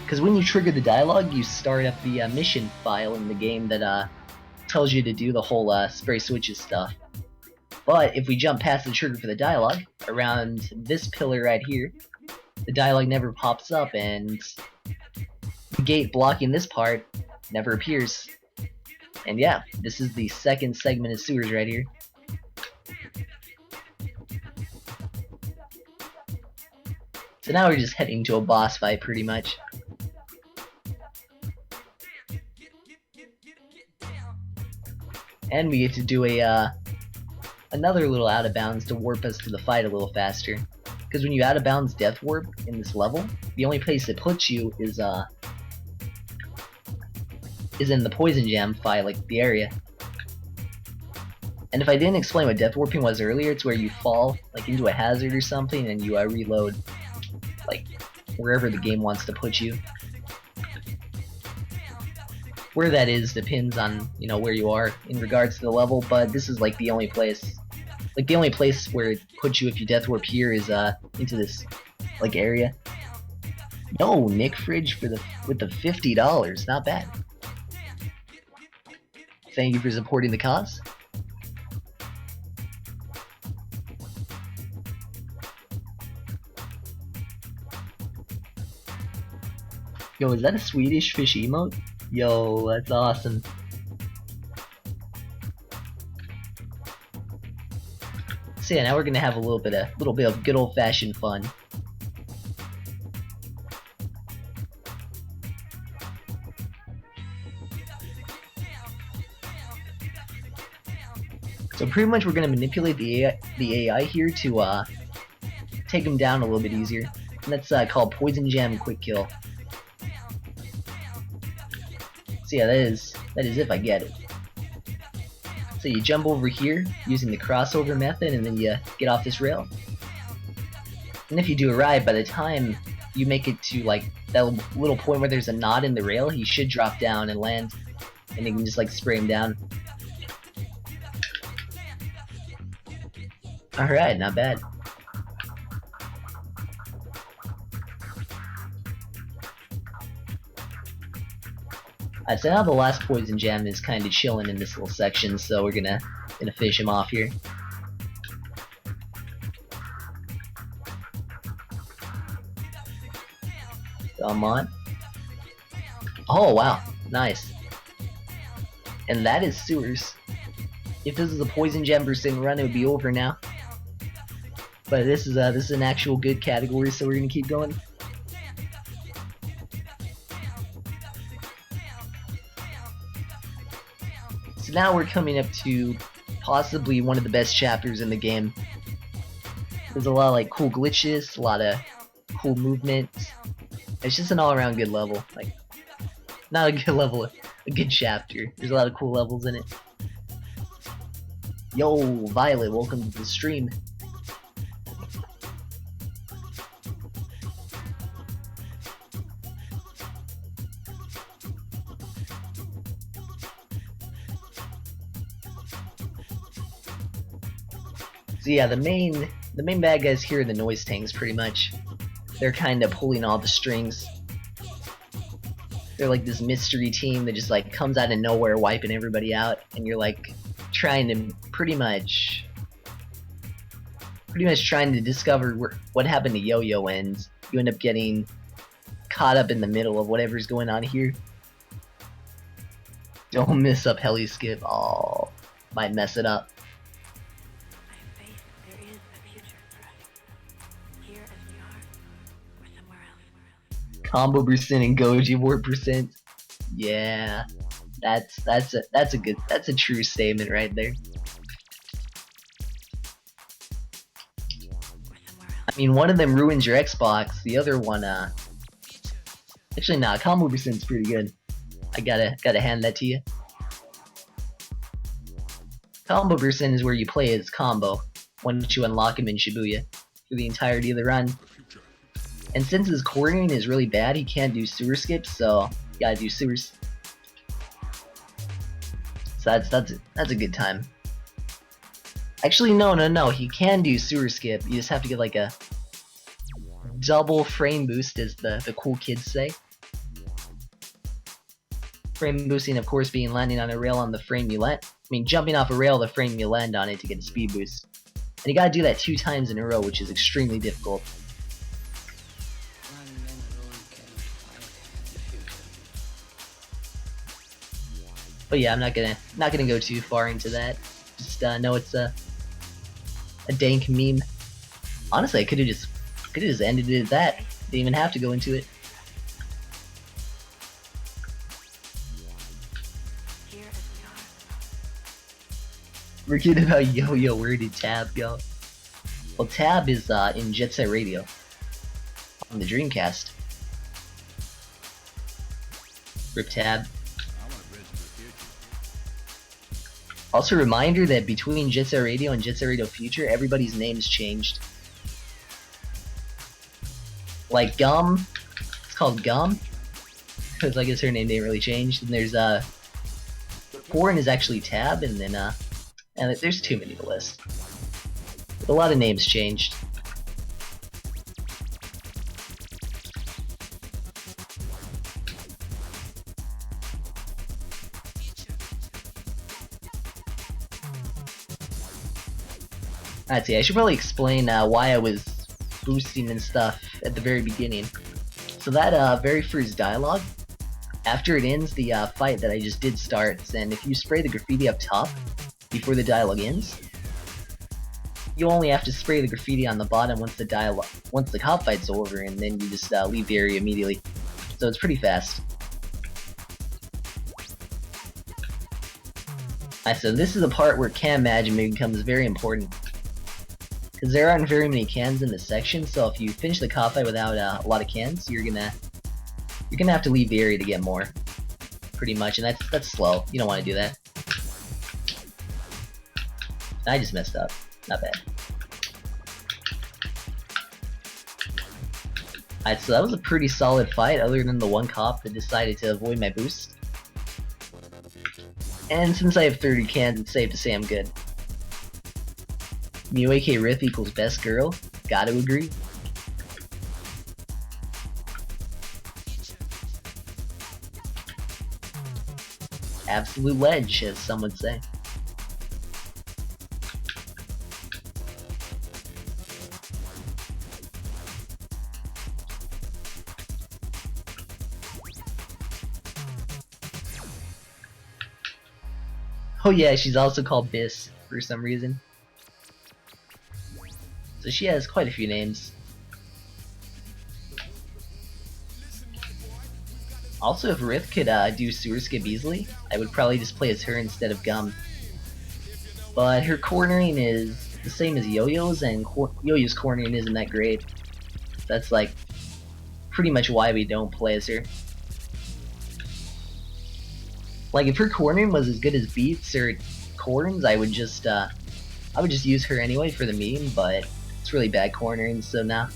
Because when you trigger the dialogue, you start up the mission file in the game that tells you to do the whole spray switches stuff. But if we jump past the trigger for the dialogue, around this pillar right here, the dialogue never pops up and the gate blocking this part never appears. And yeah, this is the second segment of sewers right here. So now we're just heading to a boss fight pretty much. And we get to do a another little out of bounds to warp us to the fight a little faster. Because when you out of bounds death warp in this level, the only place it puts you is in the poison jam fight, like the area. And if I didn't explain what death warping was earlier, it's where you fall like into a hazard or something and you reload like wherever the game wants to put you. Where that is depends on, you know, where you are in regards to the level, but this is like the only place. Like the only place where it puts you if you death warp here is into this like area. Yo, Nick Fridge with the $50, not bad. Thank you for supporting the cause. Yo, is that a Swedish fish emote? Yo, that's awesome. So yeah, now we're gonna have a little bit of good old-fashioned fun. So pretty much we're gonna manipulate the AI here to take him down a little bit easier. And that's called Poison Jam Quick Kill. So yeah, that is if I get it. So you jump over here using the crossover method and then you get off this rail. And if you do it right, by the time you make it to like that little point where there's a knot in the rail, he should drop down and land. And you can just like spray him down. Alright, not bad. So now the last poison jam is kind of chilling in this little section, so we're gonna finish him off here. Come on. Oh wow, nice. And that is sewers. If this is a poison jam versus run, it would be over now. But this is an actual good category, so we're gonna keep going. So now we're coming up to possibly one of the best chapters in the game. There's a lot of like cool glitches, a lot of cool movements. It's just an all-around good level. Like, not a good level, a good chapter. There's a lot of cool levels in it. Yo, Violet, welcome to the stream. So yeah, the main bad guys here are the noise tanks, pretty much. They're kind of pulling all the strings. They're like this mystery team that just like comes out of nowhere, wiping everybody out, and you're like trying to pretty much trying to discover what happened to Yo-Yo, and you end up getting caught up in the middle of whatever's going on here. Don't miss up heli skip. Oh, might mess it up. Combo percent and Goji War percent. Yeah, that's a true statement right there. I mean, one of them ruins your Xbox, the other one actually nah, combo percent's pretty good. I gotta hand that to you. Combo percent is where you play as combo once you unlock him in Shibuya for the entirety of the run. And since his coordinating is really bad, he can't do sewer skips, so you gotta do sewers. So that's a good time. Actually, no, he can do sewer skip. You just have to get like a double frame boost, as the cool kids say. Frame boosting, of course, being landing on a rail on the frame you land. I mean, jumping off a rail, the frame you land on it to get a speed boost. And you gotta do that 2 times in a row, which is extremely difficult. But yeah, I'm not gonna go too far into that. Just know it's a dank meme. Honestly, I could have just ended it at that. Didn't even have to go into it. Forget about Yo-Yo, where did Tab go? Well, Tab is in Jet Set Radio on the Dreamcast. Rip Tab. Also, reminder that between Jet Set Radio and Jet Set Radio Future, everybody's name's changed. Like Gum, it's called Gum, because I guess her name didn't really change. And there's Foreign is actually Tab, and then and there's too many to list. But a lot of names changed. Alright, see, I should probably explain why I was boosting and stuff at the very beginning. So that very first dialogue, after it ends, the fight that I just did starts, and if you spray the graffiti up top before the dialogue ends, you only have to spray the graffiti on the bottom once the cop fight's over, and then you just leave the area immediately. So it's pretty fast. Alright, so this is the part where cam management becomes very important. Because there aren't very many cans in this section, so if you finish the cop fight without a lot of cans, you're gonna have to leave the area to get more, pretty much, and that's slow. You don't want to do that. I just messed up. Not bad. Alright, so that was a pretty solid fight, other than the one cop that decided to avoid my boost. And since I have 30 cans, it's safe to say I'm good. Mew AK Rith equals best girl. Gotta agree. Absolute ledge, as some would say. Oh yeah, she's also called Biss for some reason. So she has quite a few names. Also, if Rith could do sewer skip easily, I would probably just play as her instead of Gum. But her cornering is the same as Yo-Yo's, and Yo-Yo's cornering isn't that great. That's like pretty much why we don't play as her. Like if her cornering was as good as Beats or Corns, I would just use her anyway for the meme, but it's really bad cornering, so nah.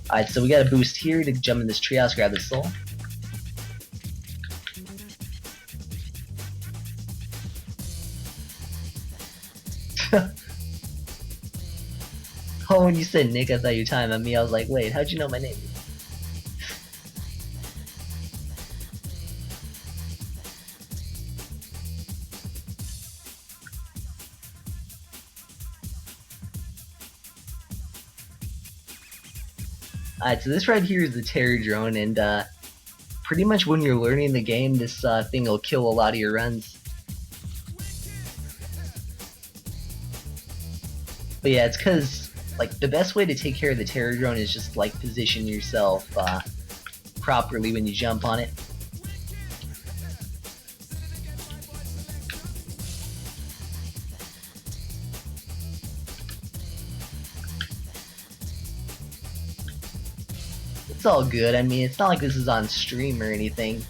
Alright, so we got a boost here to jump in this treehouse, grab the soul. Oh, when you said Nick, I thought you were talking about me. I was like, wait, how'd you know my name? Alright, so this right here is the terror drone, and pretty much when you're learning the game, this thing will kill a lot of your runs. But yeah, it's because like the best way to take care of the terror drone is just like position yourself properly when you jump on it. It's all good. I mean, it's not like this is on stream or anything.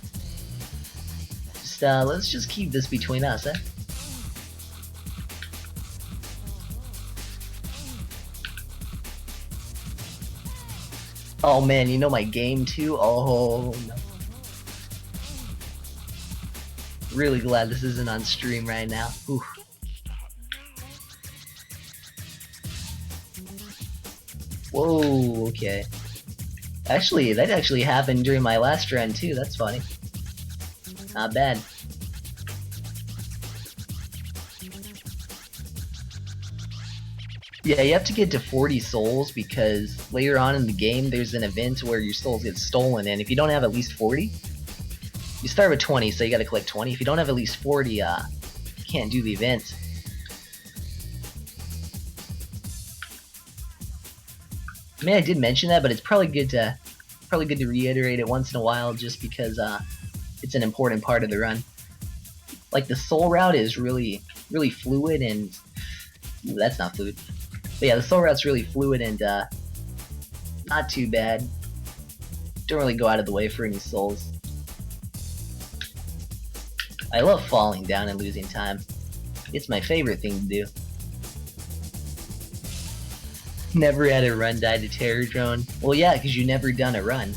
Just let's just keep this between us, eh? Oh man, you know my game too? Oh no. Really glad this isn't on stream right now. Ooh. Whoa, okay. Actually, that actually happened during my last run too, that's funny. Not bad. Yeah, you have to get to 40 souls because later on in the game there's an event where your souls get stolen, and if you don't have at least 40, you start with 20, so you gotta collect 20. If you don't have at least 40, you can't do the event. I mean, I did mention that, but it's probably good to probably good to reiterate it once in a while just because it's an important part of the run. Like the soul route is really fluid and ooh, that's not fluid. But yeah, the soul route's really fluid and not too bad. Don't really go out of the way for any souls. I love falling down and losing time. It's my favorite thing to do. Never had a run die to Terror Drone. Well, yeah, because you never done a run.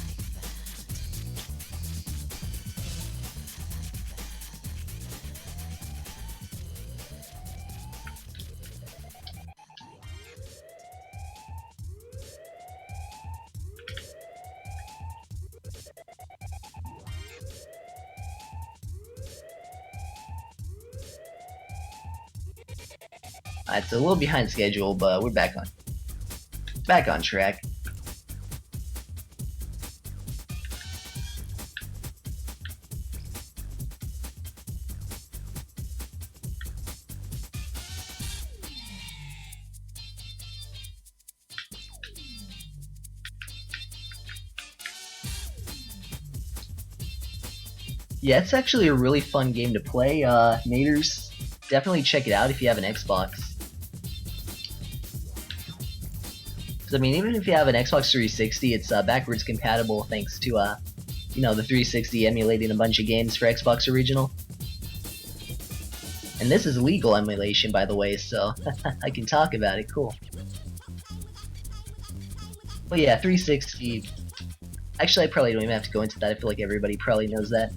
It's a little behind schedule, but we're back on track. Yeah, it's actually a really fun game to play. Naders, definitely check it out if you have an Xbox. I mean, even if you have an Xbox 360, it's backwards compatible thanks to, you know, the 360 emulating a bunch of games for Xbox Original. And this is legal emulation, by the way, so I can talk about it. Cool. But yeah, 360. Actually, I probably don't even have to go into that. I feel like everybody probably knows that.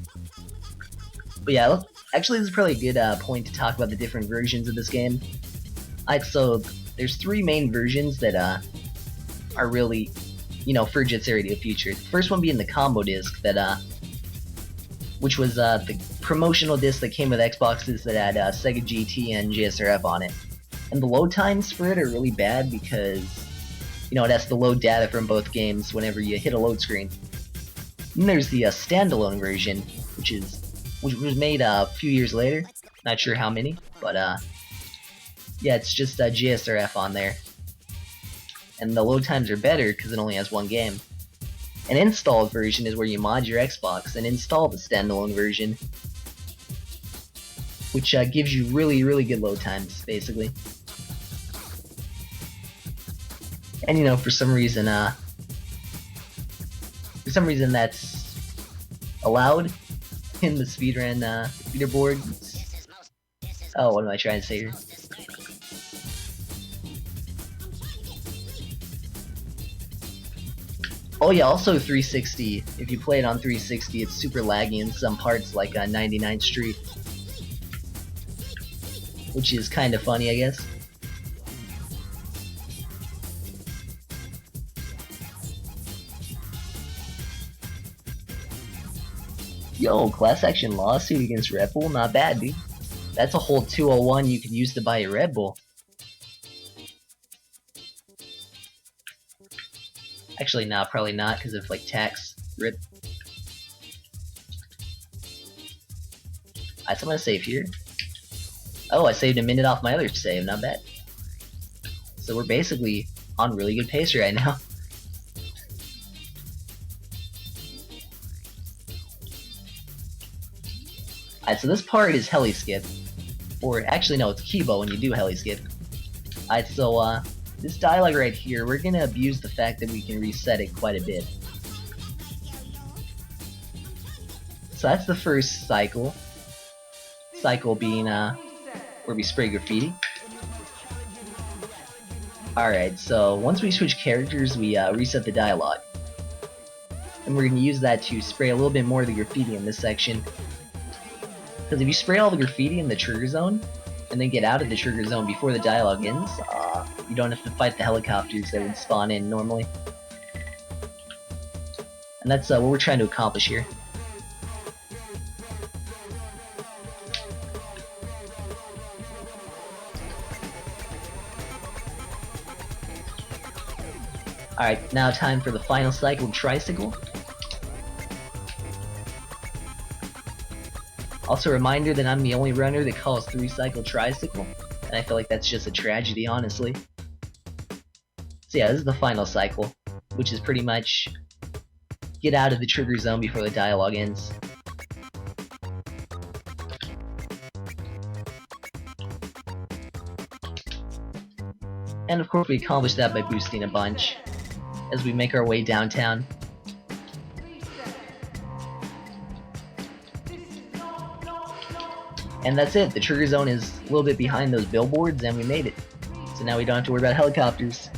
But yeah, actually, this is probably a good point to talk about the different versions of this game. So there's 3 main versions that are really, you know, for Jet Set Radio Future. The first one being the combo disc that which was the promotional disc that came with Xboxes that had Sega GT and JSRF on it. And the load times for it are really bad because, you know, it has to load data from both games whenever you hit a load screen. Then there's the standalone version, which was made a few years later. Not sure how many, but yeah, it's just JSRF on there. And the load times are better because it only has 1 game. An installed version is where you mod your Xbox and install the standalone version, which gives you really good load times, basically. And you know, for some reason that's allowed in the speedrun leaderboard. Oh, what am I trying to say here? Oh yeah, also 360. If you play it on 360, it's super laggy in some parts, like 99th Street, which is kind of funny, I guess. Yo, class action lawsuit against Red Bull? Not bad, dude. That's a whole 201 you could use to buy a Red Bull. Actually, nah, probably not, because of, like, tax. Rip. Alright, so I'm gonna save here. Oh, I saved a minute off my other save, not bad. So we're basically on really good pace right now. Alright, so this part is heli skip. Or, actually no, it's Kibo when you do heli skip. Alright, so, this dialogue right here, we're gonna abuse the fact that we can reset it quite a bit. So that's the first cycle. Cycle being, where we spray graffiti. Alright, so once we switch characters, we reset the dialogue. And we're gonna use that to spray a little bit more of the graffiti in this section. Because if you spray all the graffiti in the trigger zone, and then get out of the trigger zone before the dialogue ends, you don't have to fight the helicopters that would spawn in normally. And that's what we're trying to accomplish here. Alright, now time for the final cycle, Tricycle. Also a reminder that I'm the only runner that calls 3-cycle Tricycle, and I feel like that's just a tragedy, honestly. So yeah, this is the final cycle, which is pretty much get out of the trigger zone before the dialogue ends. And of course we accomplish that by boosting a bunch as we make our way downtown. And that's it, the trigger zone is a little bit behind those billboards and we made it. So now we don't have to worry about helicopters.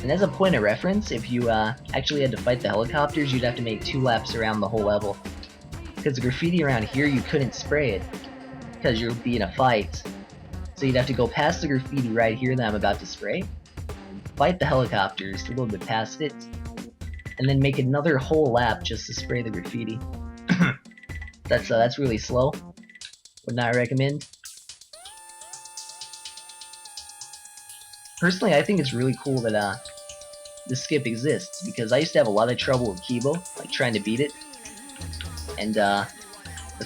And as a point of reference, if you actually had to fight the helicopters, you'd have to make 2 laps around the whole level. Because the graffiti around here, you couldn't spray it, because you'd be in a fight. So you'd have to go past the graffiti right here that I'm about to spray, fight the helicopters a little bit past it, and then make another whole lap just to spray the graffiti. That's really slow. Would not recommend. Personally, I think it's really cool that this skip exists, because I used to have a lot of trouble with Kibo, like trying to beat it. And the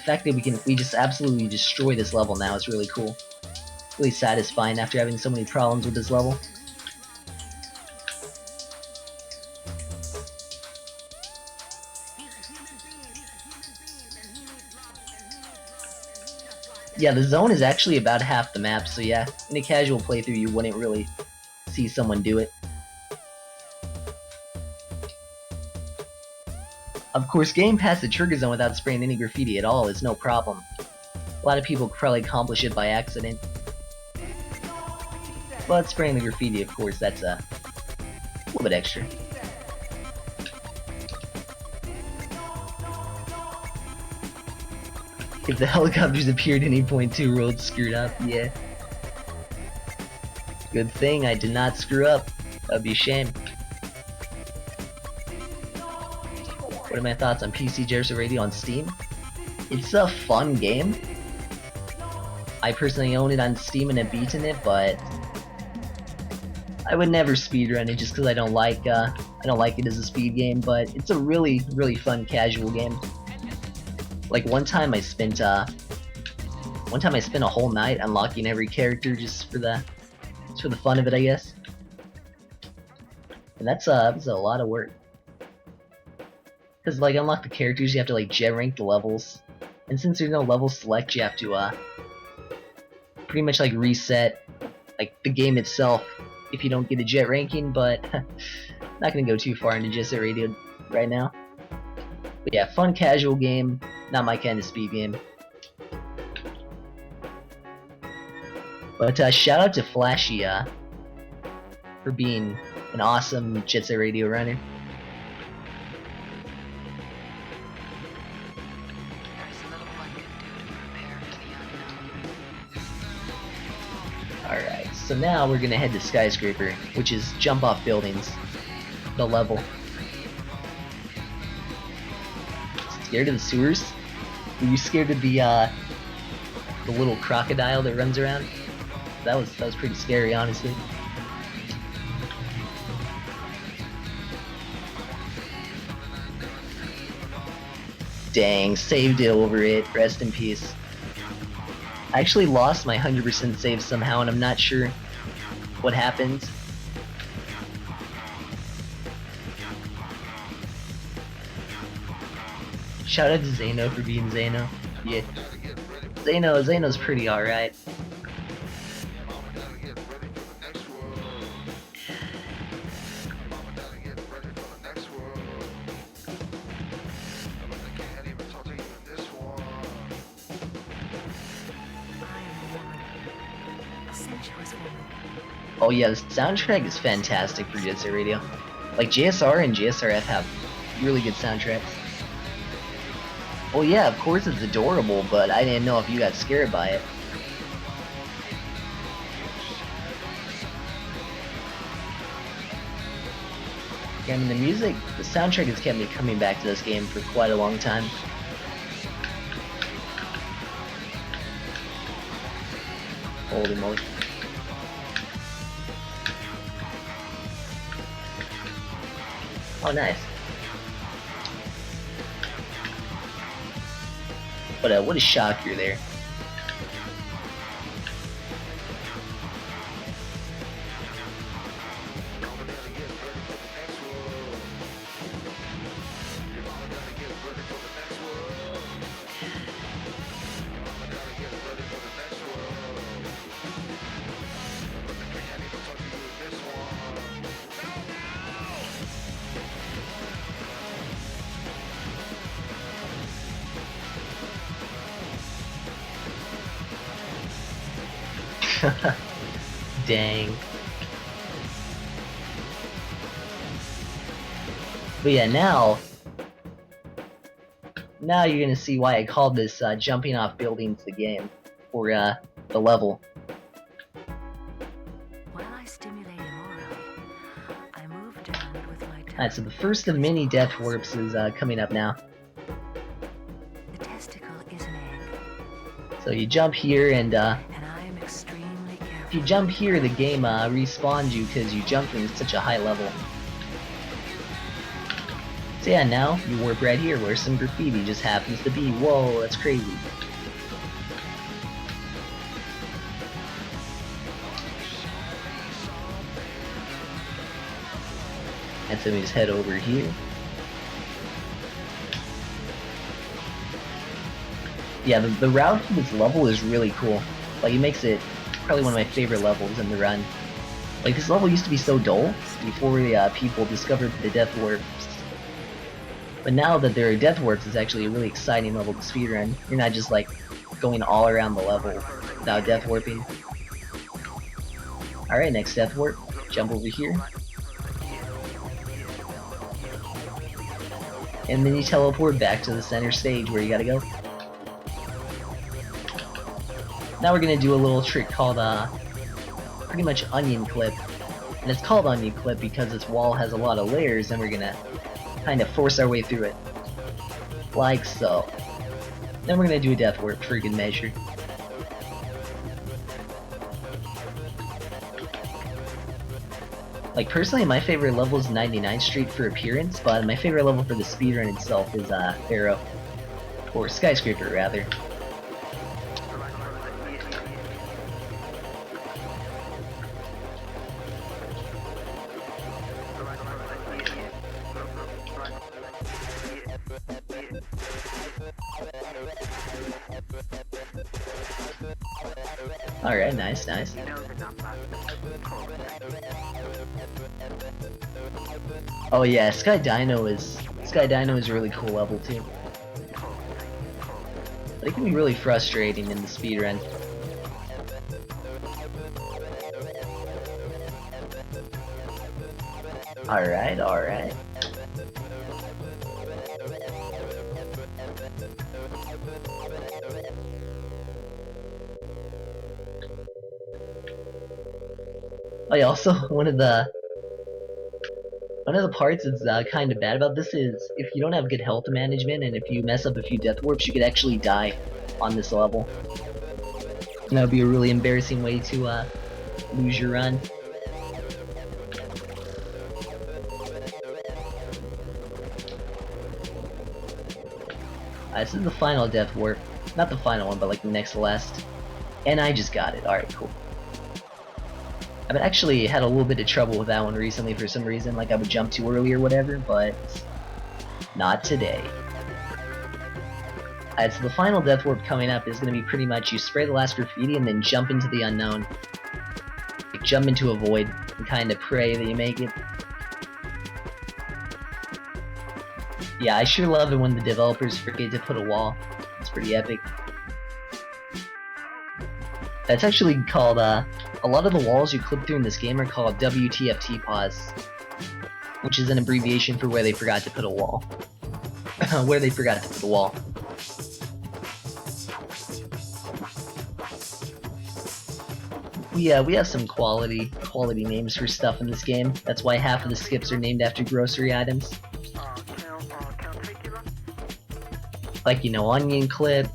fact that we just absolutely destroy this level now is really cool. Really satisfying after having so many problems with this level. Yeah, the zone is actually about half the map, so yeah, in a casual playthrough you wouldn't really see someone do it. Of course, getting past the trigger zone without spraying any graffiti at all is no problem. A lot of people probably accomplish it by accident. But spraying the graffiti, of course, that's a little bit extra. If the helicopters appeared at any point, TwoWorlds screwed up, yeah. Good thing I did not screw up. That would be a shame. What are my thoughts on PC Jet Radio on Steam? It's a fun game. I personally own it on Steam and have beaten it, but I would never speedrun it just because I don't like it as a speed game. But it's a really fun casual game. Like one time I spent a whole night unlocking every character just for the fun of it, I guess. And that's a lot of work. Because like unlock the characters, you have to like jet rank the levels, and since there's no level select, you have to pretty much like reset like the game itself if you don't get a jet ranking. But not gonna go too far into Jet Set Radio right now. But yeah, fun casual game, not my kind of speed game. But shout out to Flashy for being an awesome Jet Set Radio runner. Alright, so now we're gonna head to Skyscraper, which is jump off buildings, the level. Scared of the sewers? Were you scared of the little crocodile that runs around? That was pretty scary, honestly. Dang, saved it over it. Rest in peace. I actually lost my 100% save somehow, and I'm not sure what happened. Shout out to Zeno for being Zeno. Yeah. Zeno's pretty alright. Oh yeah, the soundtrack is fantastic for Jet Set Radio. Like JSR and JSRF have really good soundtracks. Well yeah, of course it's adorable, but I didn't know if you got scared by it. I mean, the soundtrack has kept me coming back to this game for quite a long time. Holy moly. Oh, nice. But what a shock you're there. Dang. But yeah, now you're gonna see why I called this jumping off buildings the game, or the level. While I stimulate immoral, I move down with my tongue. Alright, so the first of many death warps is coming up now. The testicle is an egg, So you jump here, and and I am extremely if careful. you jump here, the game respawns you because you jumped from such a high level. So yeah, now you warp right here where some graffiti just happens to be. Whoa, that's crazy. And so we just head over here. Yeah, the route for this level is really cool. Like, it makes it probably one of my favorite levels in the run. Like, this level used to be so dull before people discovered the death warps. But now that there are death warps, it's actually a really exciting level to speedrun. You're not just like going all around the level without death warping. Alright, next death warp. Jump over here. And then you teleport back to the center stage where you gotta go. Now we're gonna do a little trick called pretty much onion clip. And it's called onion clip because this wall has a lot of layers and we're gonna kind of force our way through it. Like so. Then we're gonna do a death warp for good measure. Like, personally, my favorite level is 99th Street for appearance, but my favorite level for the speedrun itself is Arrow. Or Skyscraper, rather. Alright, nice, nice. Oh yeah, Sky Dino is a really cool level too. But it can be really frustrating in the speedrun. Alright, alright. Oh yeah, also one of the parts that's kind of bad about this is if you don't have good health management and if you mess up a few death warps, you could actually die on this level. And that would be a really embarrassing way to lose your run. This is the final death warp. Not the final one, but like the next to last. And I just got it. Alright, cool. I've actually had a little bit of trouble with that one recently for some reason, like I would jump too early or whatever, but not today. So the final death warp coming up is going to be pretty much you spray the last graffiti and then jump into the unknown. Like, jump into a void and kind of pray that you make it. Yeah, I sure love it when the developers forget to put a wall. It's pretty epic. That's actually called, a lot of the walls you clip through in this game are called WTFT pause, which is an abbreviation for where they forgot to put a wall. Where they forgot to put a wall. We have some quality names for stuff in this game. That's why half of the skips are named after grocery items. Like, you know, onion clip,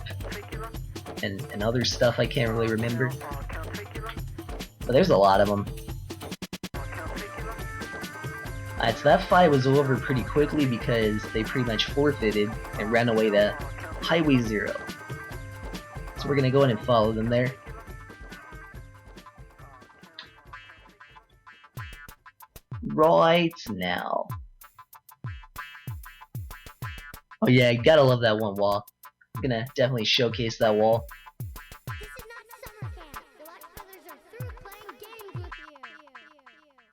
and other stuff I can't really remember. But there's a lot of them. So that fight was over pretty quickly because they pretty much forfeited and ran away to Highway 0. So we're gonna go in and follow them there. Right now. Oh yeah, you gotta love that one wall. I'm gonna definitely showcase that wall. This is not summer camp. The Watch Brothers are through playing games with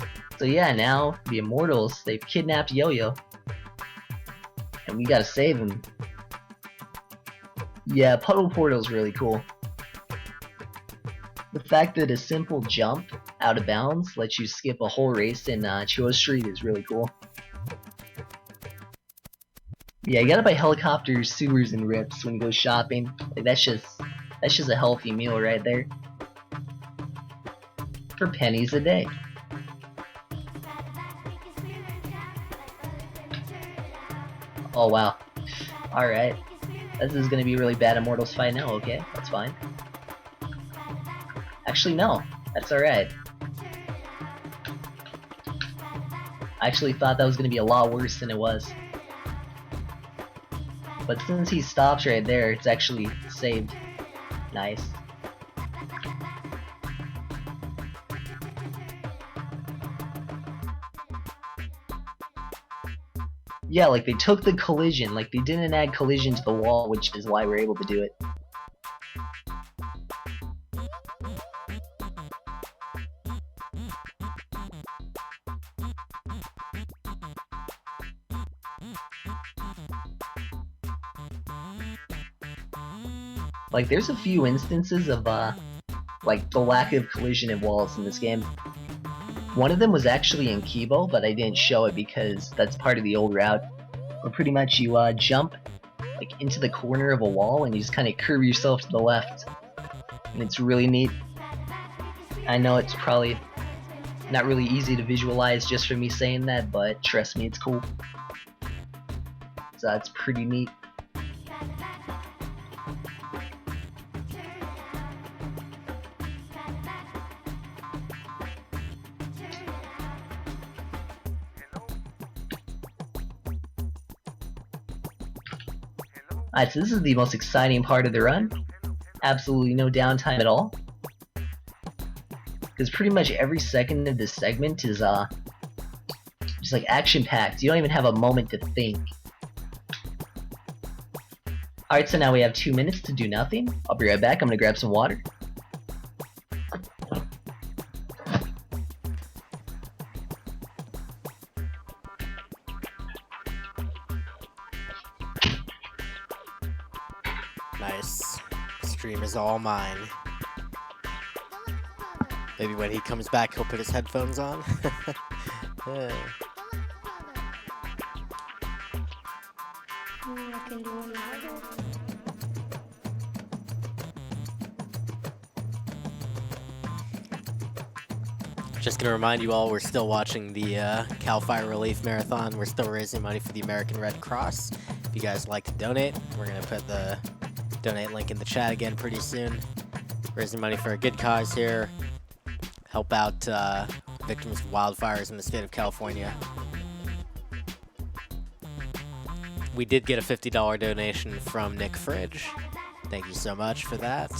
you. So yeah, now the Immortals, they've kidnapped Yo-Yo. And we gotta save him. Yeah, Puddle Portal's really cool. The fact that a simple jump out of bounds lets you skip a whole race in Chua Street is really cool. Yeah, you gotta buy helicopters, sewers, and rips when you go shopping. Like that's just a healthy meal right there. For pennies a day. Oh wow. Alright. This is gonna be really bad Immortals fight now, okay? That's fine. Actually no, that's alright. I actually thought that was gonna be a lot worse than it was. But since he stops right there, it's actually saved. Nice. Yeah, like they took the collision, like they didn't add collision to the wall, which is why we're able to do it. Like there's a few instances of like the lack of collision in walls in this game. One of them was actually in Kibo, but I didn't show it because that's part of the old route. Where pretty much you jump like into the corner of a wall and you just kind of curve yourself to the left. And it's really neat. I know it's probably not really easy to visualize just from me saying that, but trust me, it's cool. So that's pretty neat. Alright, so this is the most exciting part of the run. Absolutely no downtime at all. Because pretty much every second of this segment is just like action-packed. You don't even have a moment to think. Alright, so now we have 2 minutes to do nothing. I'll be right back. I'm gonna grab some water. Nice. Stream is all mine. Maybe when he comes back, he'll put his headphones on. Yeah. Just gonna remind you all, we're still watching the Cal Fire Relief Marathon. We're still raising money for the American Red Cross. If you guys like to donate, we're gonna put the donate link in the chat again pretty soon. Raising money for a good cause here. Help out victims of wildfires in the state of California. We did get a $50 donation from Nick Fridge. Thank you so much for that.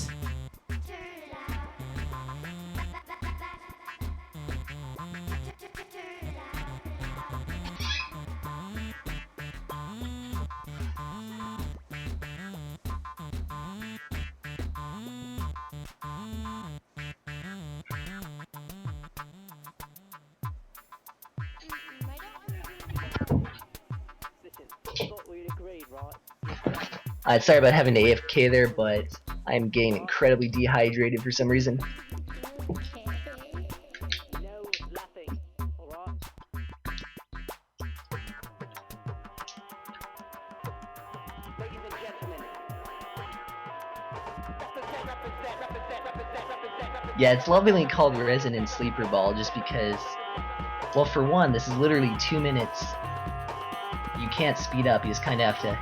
Sorry about having to AFK there, but I'm getting incredibly dehydrated for some reason. Yeah, it's lovingly called Resident Sleeper Ball just because, well, for one, this is literally 2 minutes. You can't speed up, you just kind of have to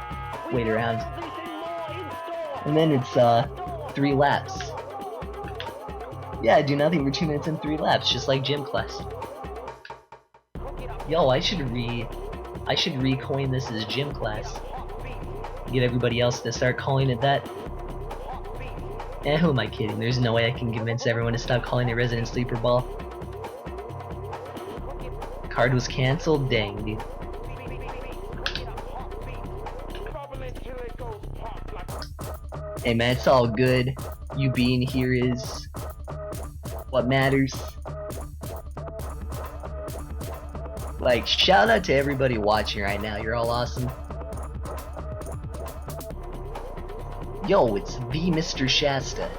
wait around. And then it's 3 laps. Yeah, I do nothing for 2 minutes and 3 laps, just like gym class. Yo, I should recoin this as gym class. Get everybody else to start calling it that. Eh, who am I kidding? There's no way I can convince everyone to stop calling it Resident Sleeper Ball. Card was cancelled? Dang, dude. Hey man, it's all good. You being here is what matters. Like, shout out to everybody watching right now. You're all awesome. Yo, it's the Mr. Shasta.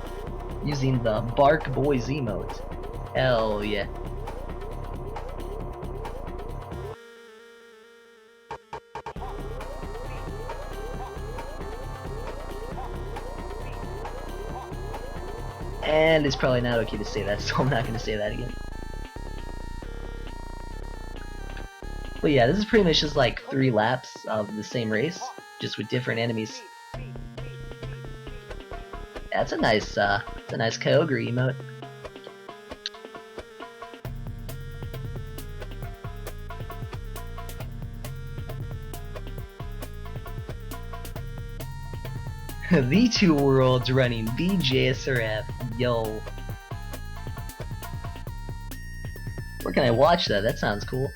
using the Bark Boys emote. Hell yeah. And it's probably not okay to say that, so I'm not going to say that again. But yeah, this is pretty much just like 3 laps of the same race, just with different enemies. That's a nice Kyogre emote. The TwoWorlds running the CFRM. Yo. Where can I watch that? That sounds cool.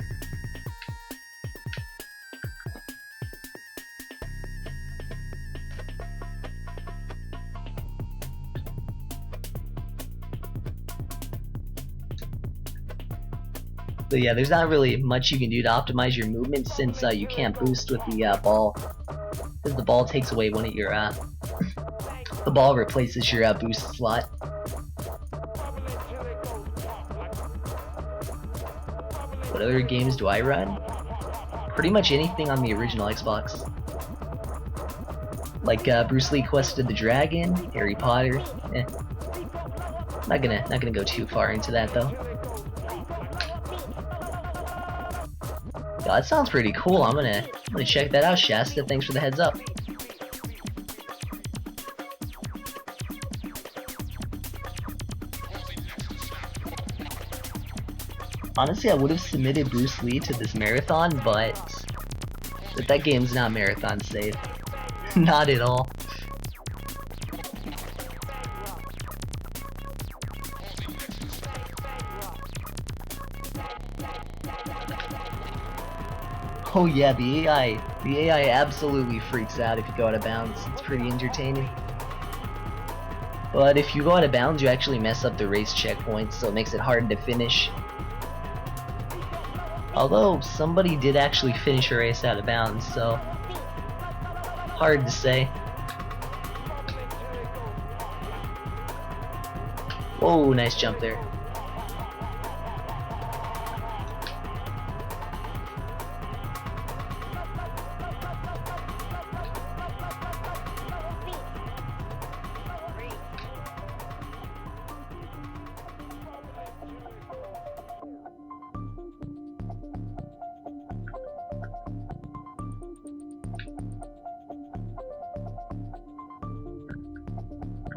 But yeah, there's not really much you can do to optimize your movement since you can't boost with the ball. Because the ball takes away one of your the ball replaces your boost slot. What other games do I run? Pretty much anything on the original Xbox. Like Bruce Lee Quest of the Dragon, Harry Potter. Not gonna go too far into that though. Yo, that sounds pretty cool. I'm gonna check that out, Shasta. Thanks for the heads up. Honestly, I would have submitted Bruce Lee to this marathon, but that game's not marathon safe. Not at all. Oh yeah, the AI absolutely freaks out if you go out of bounds. It's pretty entertaining. But if you go out of bounds, you actually mess up the race checkpoints, so it makes it hard to finish. Although, somebody did actually finish a race out of bounds, so hard to say. Whoa, nice jump there.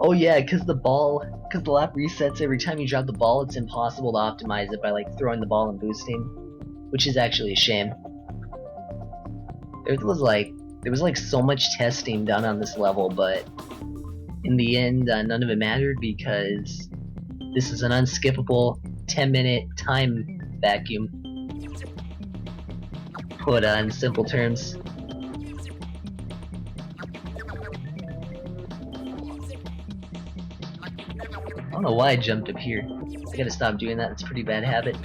Oh yeah, because the lap resets every time you drop the ball, it's impossible to optimize it by like throwing the ball and boosting, which is actually a shame. There was like so much testing done on this level, but in the end, none of it mattered because this is an unskippable 10-minute time vacuum. Put in simple terms. I don't know why I jumped up here. I gotta stop doing that, it's a pretty bad habit.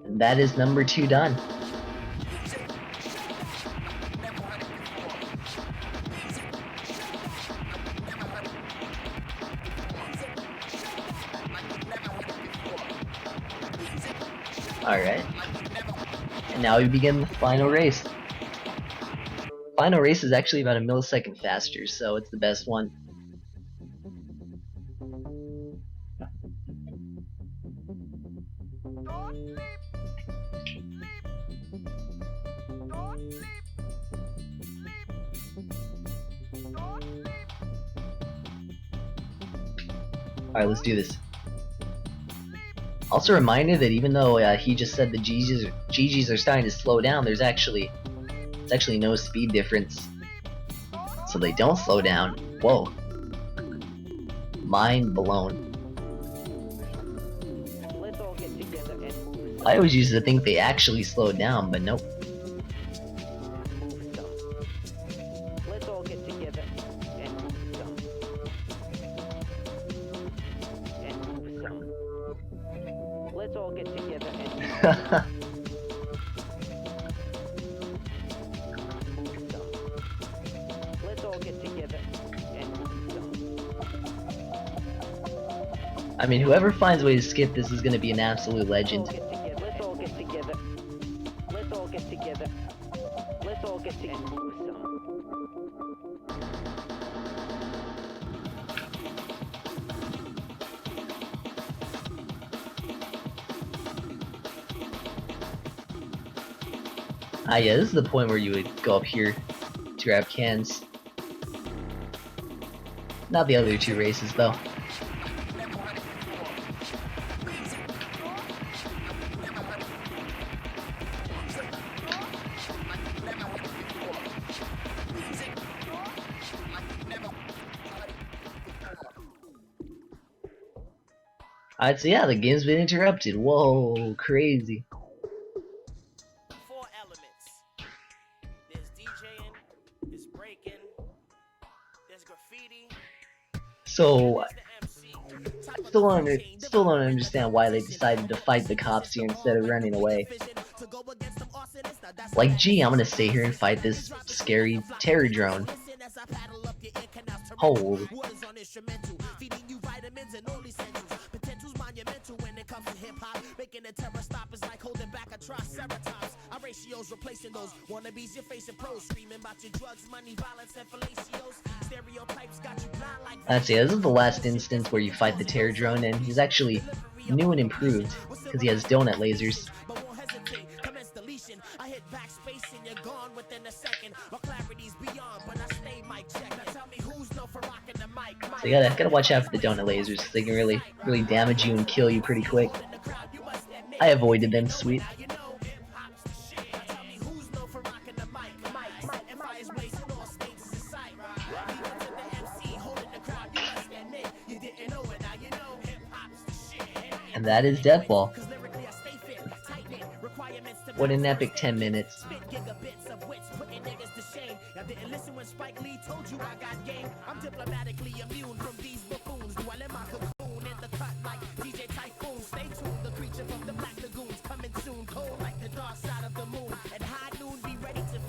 And that is number 2 done. Alright. And now we begin the final race. Final race is actually about a millisecond faster, so it's the best one. Alright, let's do this. Also a reminder that even though he just said the GGs are starting to slow down, there's actually no speed difference. So they don't slow down. Whoa. Mind blown. I always used to think they actually slowed down, but nope. Let's all get together and move some. And move some. Let's Let's all get together and let's all get together and I mean, whoever finds a way to skip this is going to be an absolute legend. let's all get together. Let's all get together. Let's all get together and move some. Ah, yeah, this is the point where you would go up here to grab cans. Not the other two races, though. Alright, so yeah, the game's been interrupted. Whoa, crazy. 4 elements. There's DJing, there's breaking, there's graffiti, So, there's the MC. still don't understand why they decided to fight the cops here instead of running away. Like, gee, I'm gonna stay here and fight this scary terror drone. Holy. Replacing those wannabes, you're facing pros, screaming about your drugs, money, violence, and fellatios. Stereotypes got you blind like That's it. This is the last instance where you fight the terror drone, and he's actually new and improved because he has donut lasers. but won't hesitate. Commence deletion. I hit backspace and you're gone within a second. My clarity's beyond, but I stay mic check. Now tell me who's known for rocking the mic. So you gotta watch out for the donut lasers, 'cause they can really damage you and kill you pretty quick. I avoided them, sweet. And that is Deathball. What an epic 10 minutes.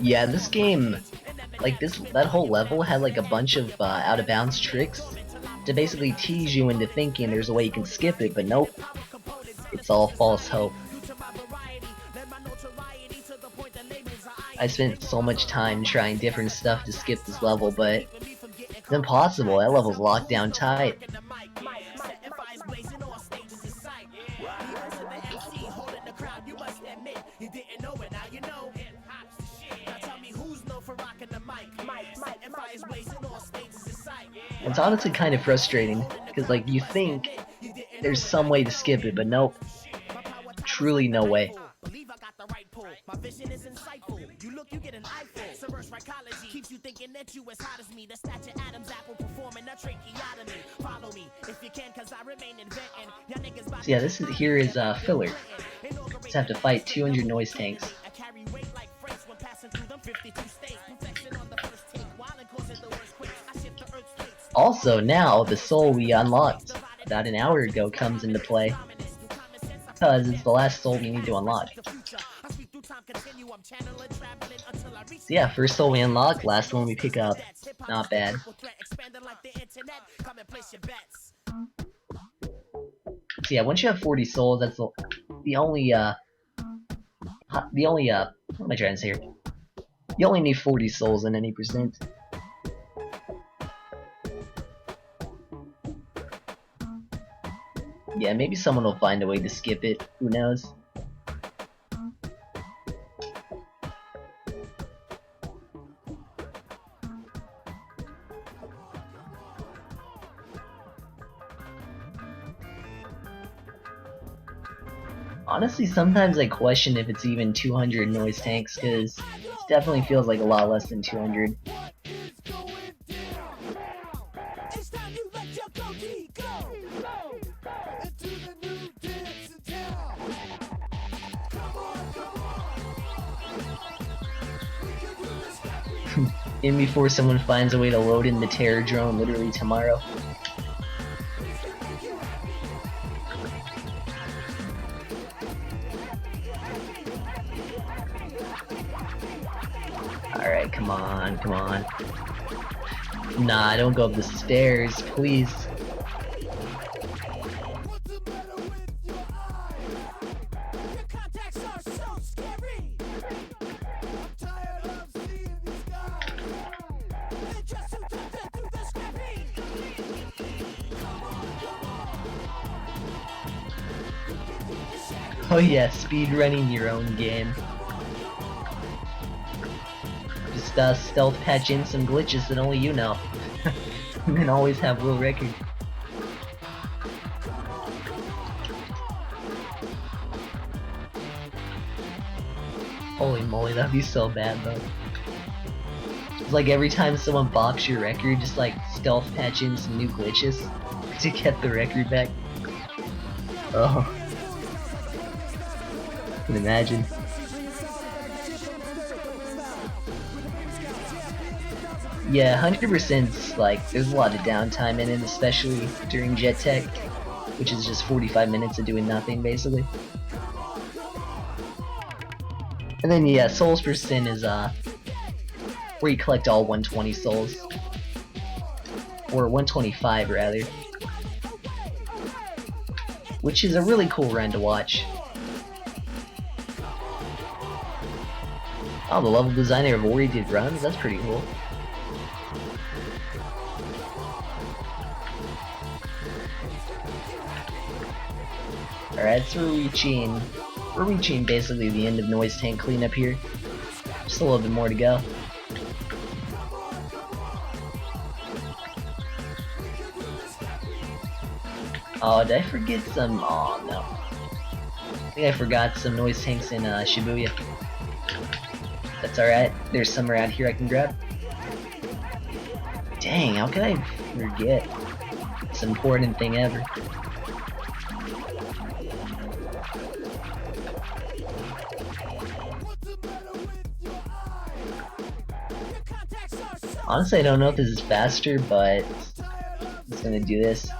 Yeah, this game, like that whole level had like a bunch of out of bounds tricks to basically tease you into thinking there's a way you can skip it, but nope. It's all false hope. I spent so much time trying different stuff to skip this level, but it's impossible. That level's locked down tight. It's honestly kind of frustrating, because like you think there's some way to skip it, but nope. Truly no way. My vision is insightful. You look, you get an eyeful. Reverse psychology keeps you thinking that you as hot as me. The statue Adam's apple performing a tracheotomy. Follow me if you can, cause I remain inventing. Y'all niggas So yeah, this is here is filler. Just have to fight 200 noise tanks. I carry weight like freights when passing through them 52 states. Protection on the first take while it causes the worst quakes. I shift the earth's plates. Also, now the soul we unlocked about an hour ago comes into play, because it's the last soul we need to unlock. So yeah, first soul we unlock, last one we pick up. Not bad. So yeah, once you have 40 souls, that's the only what am I trying to say here? You only need 40 souls in any percent. Yeah, maybe someone will find a way to skip it, who knows? Honestly, sometimes I question if it's even 200 noise tanks, because it definitely feels like a lot less than 200. In before someone finds a way to load in the terror drone literally tomorrow. Alright, come on, come on. Nah, don't go up the stairs, please. Your contacts are so scary. I'm tired of seeing these guys. They just shoot to death through the screen. Oh yeah, speed running your own game. Just stealth patch in some glitches that only you know. And then always have world record. Holy moly, that'd be so bad though. It's like every time someone bops your record, just like stealth patch in some new glitches to get the record back. Oh. I can imagine. Yeah, 100%'s like, there's a lot of downtime in it, especially during Jet Tech, which is just 45 minutes of doing nothing, basically. And then, yeah, Souls per Sin is, where you collect all 120 souls. Or 125, rather. Which is a really cool run to watch. Oh, the level designer of already did runs? That's pretty cool. Alright, so we're reaching basically the end of Noise Tank cleanup here. Just a little bit more to go. Oh, did I forget some? Oh no. I think I forgot some Noise Tanks in Shibuya. That's alright. There's some around here I can grab. Dang, how could I forget? It's an important thing ever. Honestly, I don't know if this is faster, but I'm just gonna do this.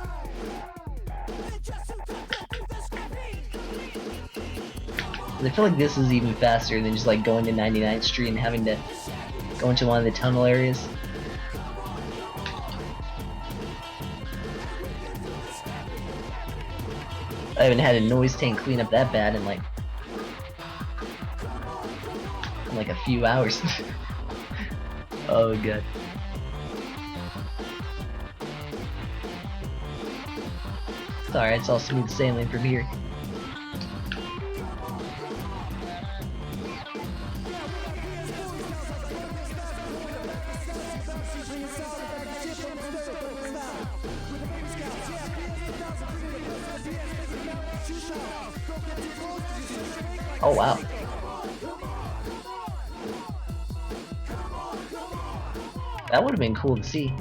I feel like this is even faster than just like going to 99th Street and having to go into one of the tunnel areas. I haven't had a Noise Tank cleanup that bad in like a few hours. Oh god. It's alright, it's all smooth sailing from here. Oh wow. That would have been cool to see.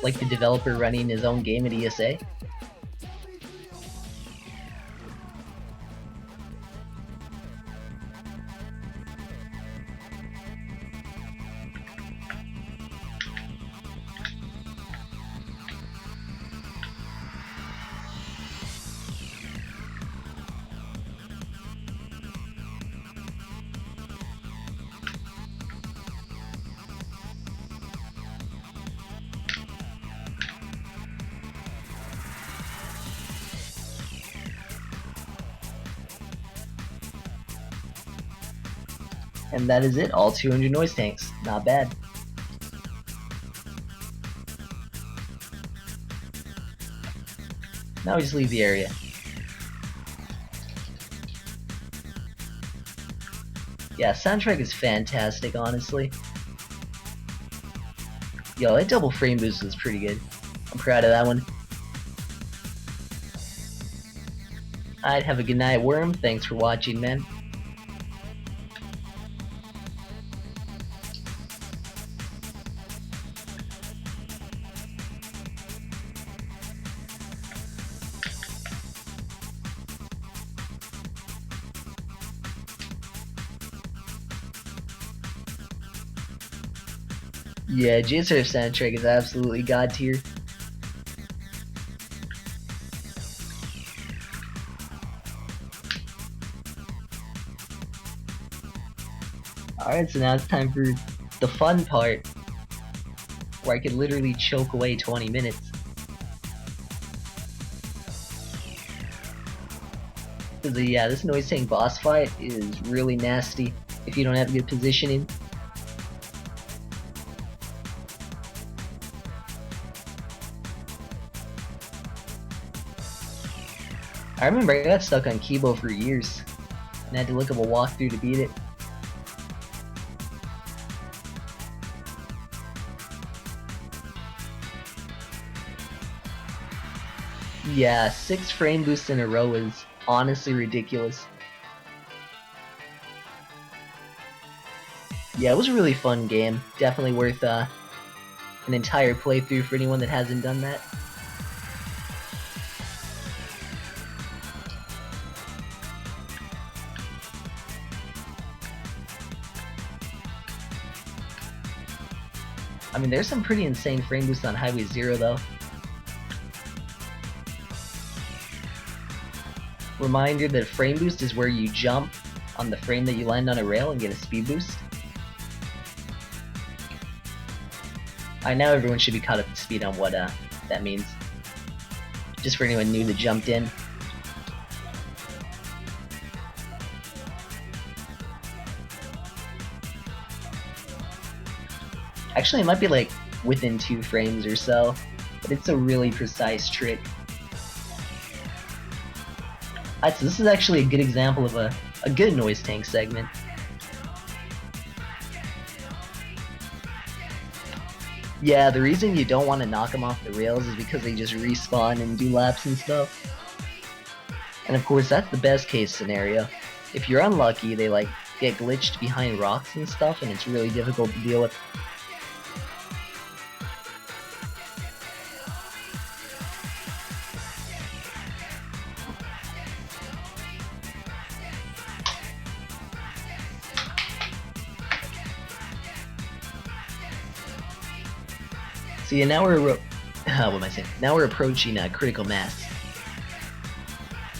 Like the developer running his own game at ESA. And that is it, all 200 Noise Tanks. Not bad. Now we just leave the area. Yeah, soundtrack is fantastic, honestly. Yo, that double frame boost was pretty good. I'm proud of that one. Alright, have a good night, Worm. Thanks for watching, man. Yeah, JSRF soundtrack is absolutely god tier. Alright, so now it's time for the fun part, where I could literally choke away 20 minutes. Yeah, this noise tank boss fight is really nasty if you don't have good positioning. I remember I got stuck on Kibo for years and had to look up a walkthrough to beat it. Yeah, 6 frame boosts in a row is honestly ridiculous. Yeah, it was a really fun game. Definitely worth an entire playthrough for anyone that hasn't done that. I mean, there's some pretty insane frame boosts on Highway 0 though. Reminder that frame boost is where you jump on the frame that you land on a rail and get a speed boost. Alright, now everyone should be caught up to speed on what that means. Just for anyone new that jumped in. Actually, it might be like within 2 frames or so, but it's a really precise trick. Alright, so this is actually a good example of a good noise tank segment. Yeah, the reason you don't want to knock them off the rails is because they just respawn and do laps and stuff. And of course, that's the best case scenario. If you're unlucky, they like get glitched behind rocks and stuff, and it's really difficult to deal with. So yeah, now we're what am I saying? Now we're approaching critical mass.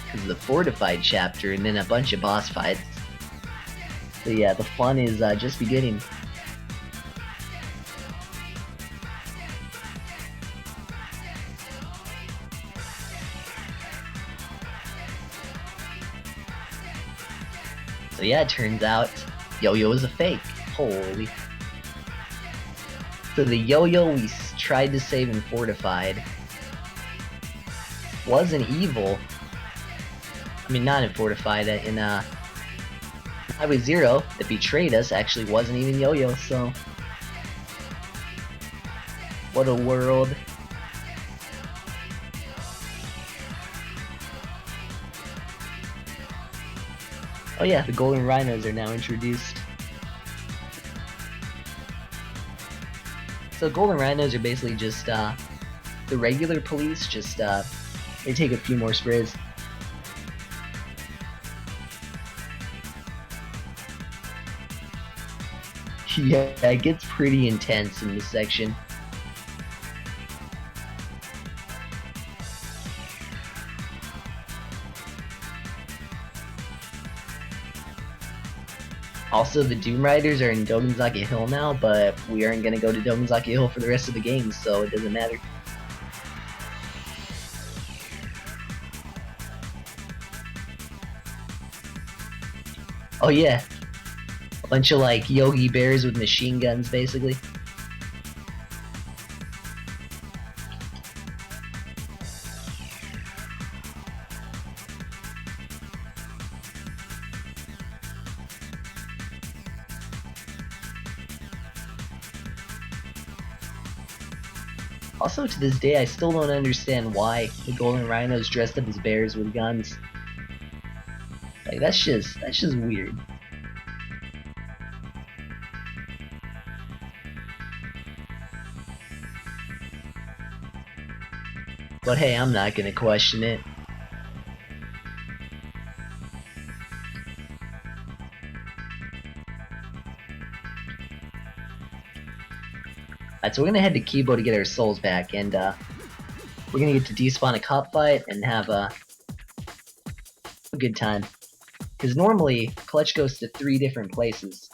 Because of the fortified chapter and then a bunch of boss fights. So yeah, the fun is just beginning. So yeah, it turns out Yo-Yo is a fake. Holy. So the Yo-Yo we tried to save in Fortified wasn't evil. I mean, not in Fortified, in Highway 0 that betrayed us actually wasn't even Yo-Yo, so... What a world. Oh yeah, the golden rhinos are now introduced. So golden rhinos are basically just the regular police, just they take a few more sprays. Yeah, it gets pretty intense in this section. Also, the Doom Riders are in Dogenzaki Hill now, but we aren't going to go to Dogenzaki Hill for the rest of the game, so it doesn't matter. Oh yeah, a bunch of like Yogi Bears with machine guns, basically. Also, to this day, I still don't understand why the Golden Rhinos dressed up as bears with guns. Like, that's just weird. But hey, I'm not gonna question it. Alright, so we're gonna head to Kibo to get our souls back, and we're gonna get to despawn a cop fight and have a good time. Because normally, Clutch goes to 3 different places.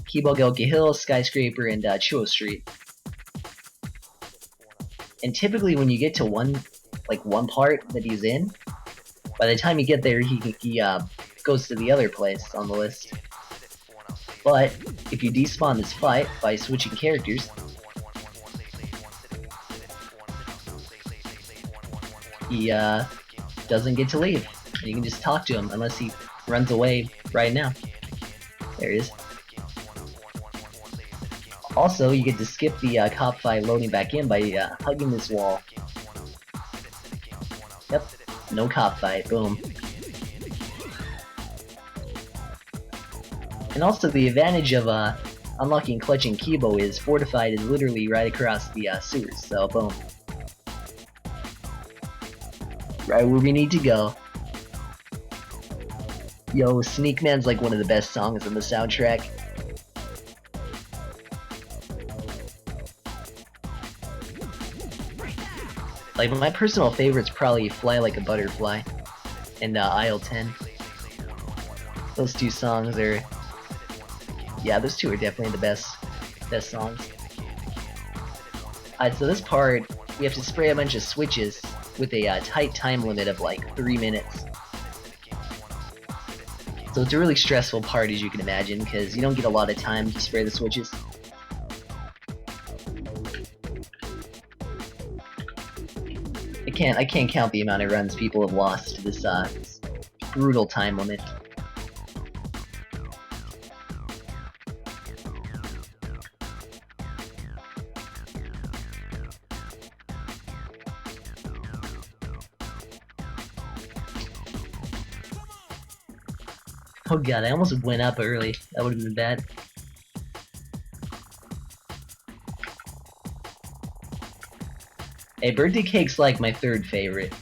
Kibogoki Hill, Skyscraper, and Chuo Street. And typically when you get to one part that he's in, by the time you get there, he goes to the other place on the list. But if you despawn this fight by switching characters, he doesn't get to leave. And you can just talk to him unless he runs away right now. There he is. Also, you get to skip the cop fight loading back in by hugging this wall. Yep, no cop fight, boom. And also the advantage of unlocking Clutch and Kibo is Fortified is literally right across the sewers, so boom. Right where we need to go. Yo, Sneak Man's like one of the best songs on the soundtrack. Like, my personal favorite's probably Fly Like a Butterfly and Aisle 10. Those two songs are... yeah, those two are definitely the best songs. Alright, so this part, we have to spray a bunch of switches with a tight time limit of like 3 minutes. So it's a really stressful part, as you can imagine, because you don't get a lot of time to spray the switches. I can't count the amount of runs people have lost to this brutal time limit. Oh god, I almost went up early. That would have been bad. Hey, Birthday Cake's like my third favorite.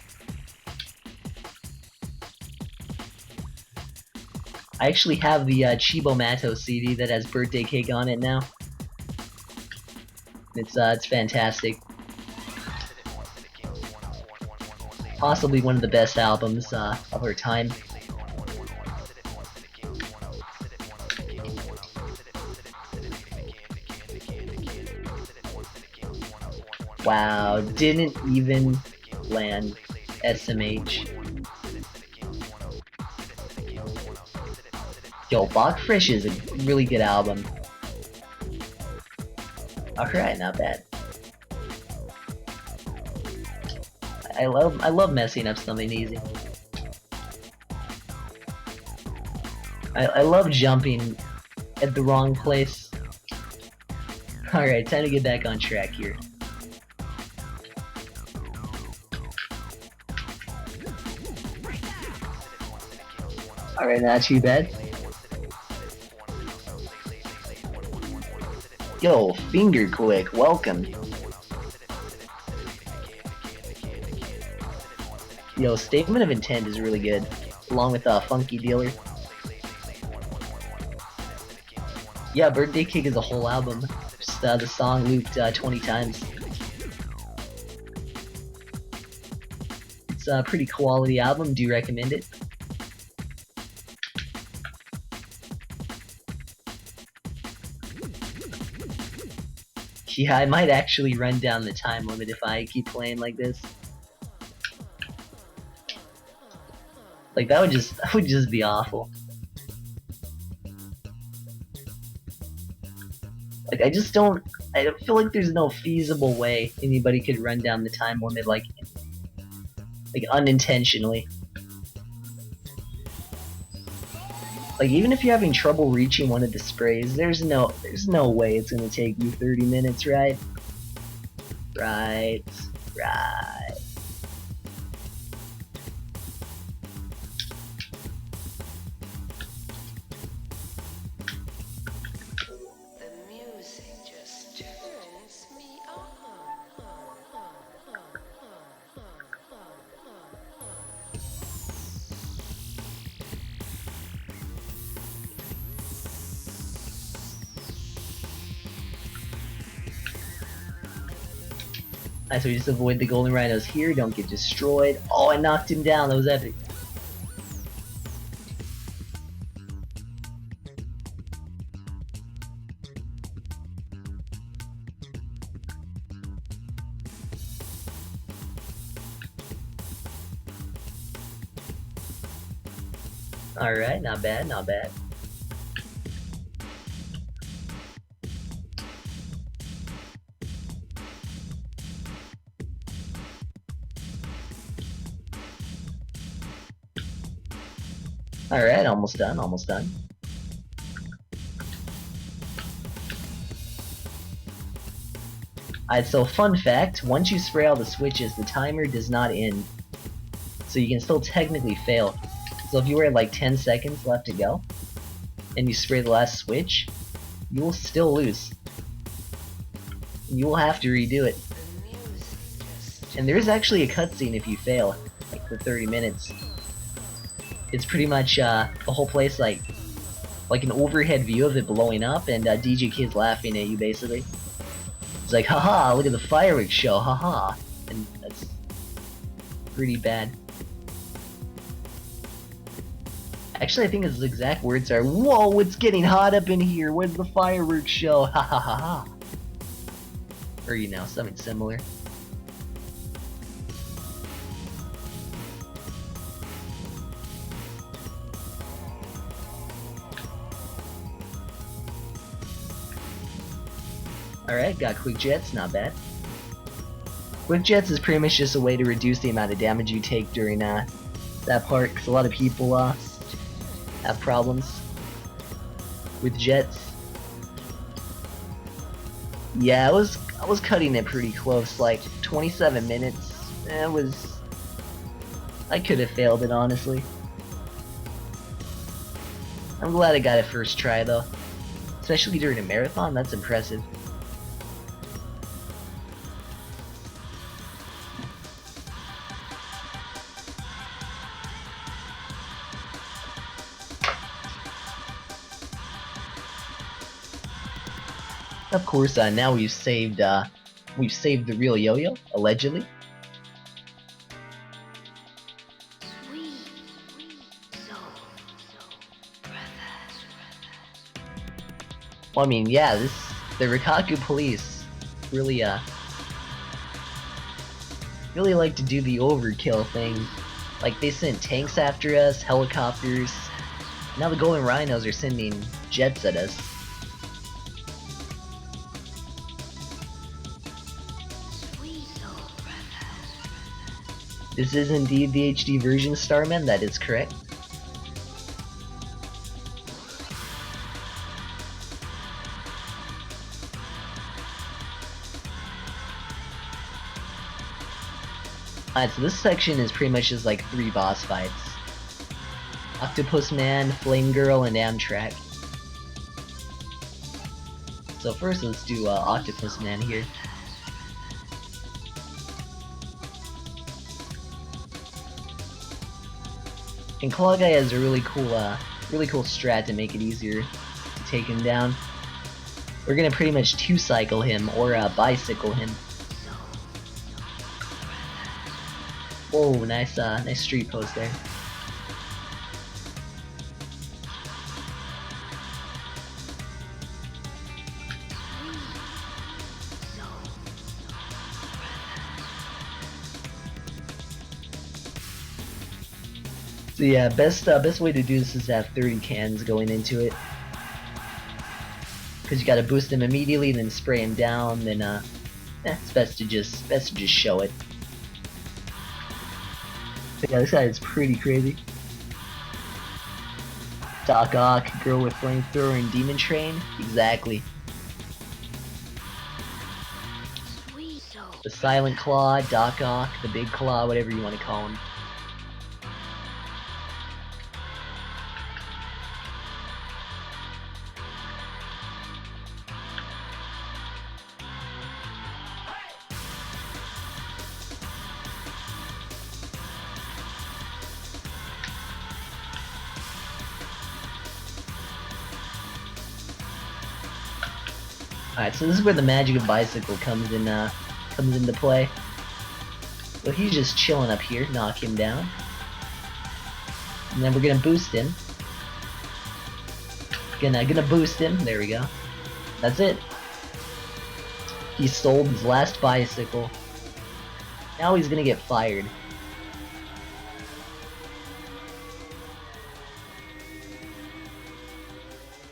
I actually have the Chibo Mato CD that has Birthday Cake on it now. It's fantastic. Possibly one of the best albums of our time. Wow, didn't even land SMH. Yo, Bachfresh is a really good album. Alright, not bad. I love messing up something easy. I love jumping at the wrong place. Alright, time to get back on track here. Alright, not too bad. Yo, Finger Quick, welcome. Yo, Statement of Intent is really good, along with Funky Dealer. Yeah, Birthday Cake is a whole album. Just the song looped 20 times. It's a pretty quality album, do recommend it. Yeah, I might actually run down the time limit if I keep playing like this. Like that would just be awful. Like I don't feel like there's no feasible way anybody could run down the time limit like unintentionally. Like even if you're having trouble reaching one of the sprays, there's no way it's gonna take you 30 minutes, right? Right. The music just turns me on. Alright, so we just avoid the golden rhinos here, don't get destroyed. Oh, I knocked him down, that was epic. Alright, not bad, not bad. Alright, almost done, almost done. Alright, so fun fact, once you spray all the switches, the timer does not end. So you can still technically fail. So if you were at like 10 seconds left to go, and you spray the last switch, you will still lose. You will have to redo it. And there is actually a cutscene if you fail, like for 30 minutes. It's pretty much the whole place like an overhead view of it blowing up, and DJ Kid's laughing at you basically. It's like, haha, look at the fireworks show, haha. And that's pretty bad. Actually, I think his exact words are, "Whoa, it's getting hot up in here, where's the fireworks show, ha ha ha ha." Or, you know, something similar. Alright, got quick jets, not bad. Quick jets is pretty much just a way to reduce the amount of damage you take during that part, because a lot of people have problems with jets. Yeah, I was cutting it pretty close, like 27 minutes. I could have failed it, honestly. I'm glad I got it first try though. Especially during a marathon, that's impressive. Of course, now we've saved the real yo-yo, allegedly. Well, I mean, yeah, the Rikaku police really like to do the overkill thing. Like, they sent tanks after us, helicopters. Now the Golden Rhinos are sending jets at us. This is indeed the HD version, Starman, that is correct. Alright, so this section is pretty much just like 3 boss fights. Octopus Man, Flame Girl, and Amtrak. So first let's do Octopus Man here. And Claw Guy has a really cool strat to make it easier to take him down. We're gonna pretty much 2-cycle him, or bicycle him. Whoa, nice street post there. So yeah, best way to do this is to have 30 cans going into it. Because you gotta boost him immediately, then spray him down, then it's best to just show it. But yeah, this guy is pretty crazy. Doc Ock, girl with flamethrower and demon train? Exactly. The Silent Claw, Doc Ock, the Big Claw, whatever you want to call him. Alright, so this is where the magic of bicycle comes into play. So he's just chilling up here, knock him down. And then we're gonna boost him. Gonna boost him, there we go. That's it. He sold his last bicycle. Now he's gonna get fired.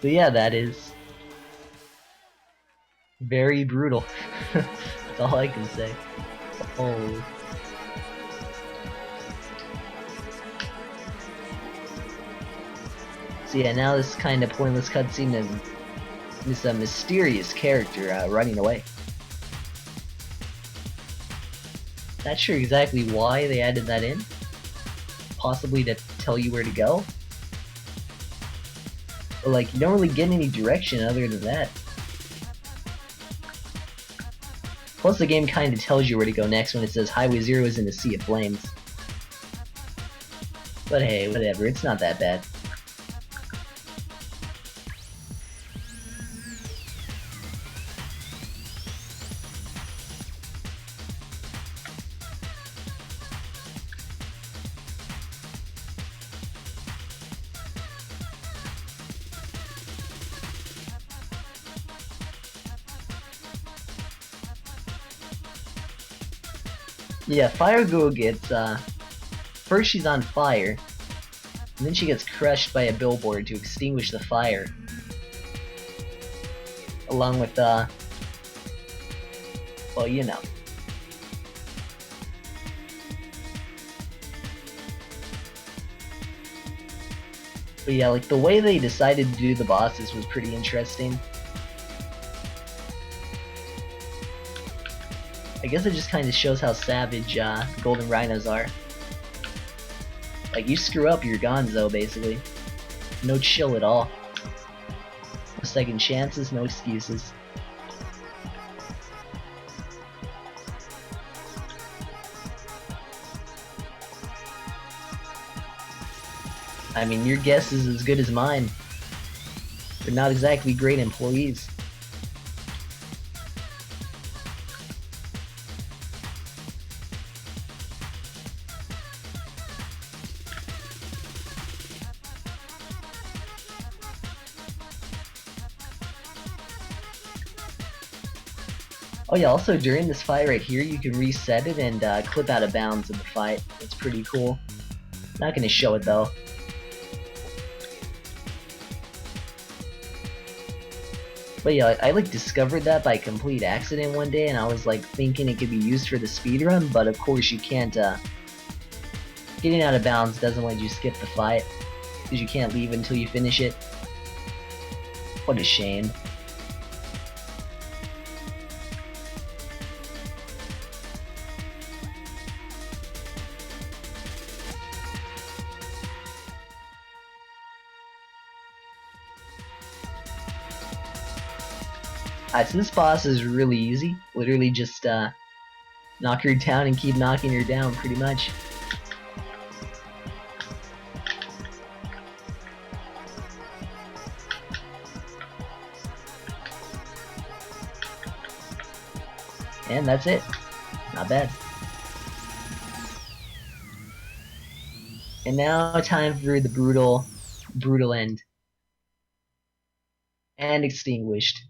So yeah, that is very brutal. That's all I can say. Oh. So yeah, now this kind of pointless cutscene and this mysterious character running away. Not sure exactly why they added that in. Possibly to tell you where to go. But like, you don't really get any direction other than that. Plus the game kind of tells you where to go next when it says Highway 0 is in a sea of flames. But hey, whatever, it's not that bad. Yeah, Fire Girl gets, first she's on fire, and then she gets crushed by a billboard to extinguish the fire. Along with, well, you know. But yeah, like, the way they decided to do the bosses was pretty interesting. I guess it just kind of shows how savage, the Golden Rhinos are. Like, you screw up, you're gonzo, basically. No chill at all. No second chances, no excuses. I mean, your guess is as good as mine. They're not exactly great employees. Oh yeah, also during this fight right here, you can reset it and clip out of bounds of the fight. It's pretty cool. Not gonna show it though. But yeah, I like discovered that by complete accident one day, and I was like thinking it could be used for the speedrun, but of course you can't, getting out of bounds doesn't let you skip the fight, because you can't leave until you finish it. What a shame. So this boss is really easy. Literally just knock her down and keep knocking her down, pretty much. And that's it. Not bad. And now time for the brutal end. And extinguished.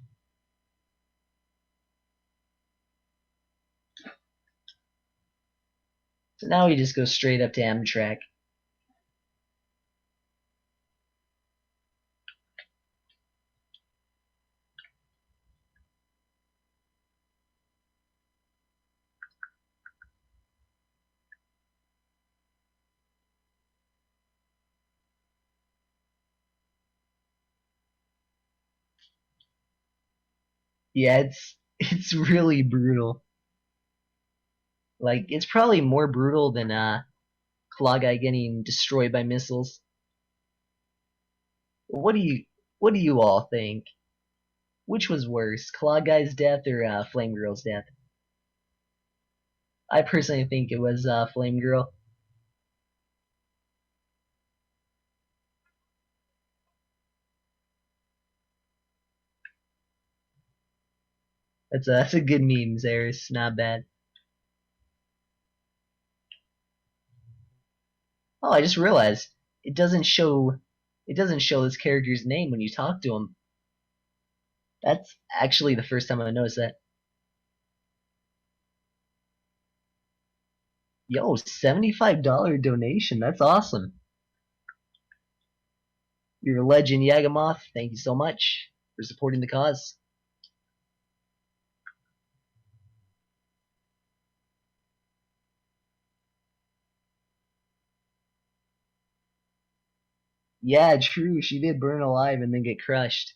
So now we just go straight up to Amtrak. Yeah, it's really brutal. Like, it's probably more brutal than Claw Guy getting destroyed by missiles. What do you all think? Which was worse, Claw Guy's death or Flame Girl's death? I personally think it was Flame Girl. That's a good meme, Zaris. Not bad. Oh, I just realized it doesn't show this character's name when you talk to him. That's actually the first time I noticed that. Yo, $75 donation. That's awesome. You're a legend, Yagamoth. Thank you so much for supporting the cause. Yeah, true. She did burn alive and then get crushed.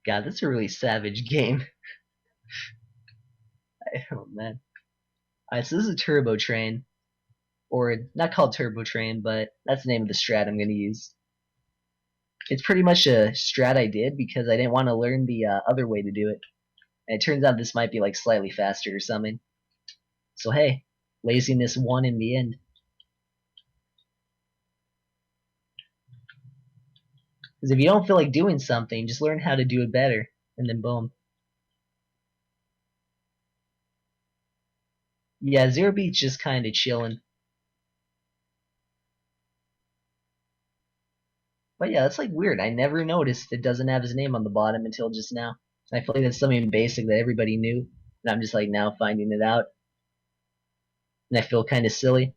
God, that's a really savage game. Oh man. Alright, so this is a turbo train. Or not called turbo train, but that's the name of the strat I'm gonna use. It's pretty much a strat I did because I didn't want to learn the other way to do it. And it turns out this might be like slightly faster or something. So hey, laziness won in the end. Because if you don't feel like doing something, just learn how to do it better, and then boom. Yeah, Zero Beat's just kind of chilling. But yeah, that's like weird. I never noticed it doesn't have his name on the bottom until just now. I feel like that's something basic that everybody knew, and I'm just like now finding it out. And I feel kind of silly.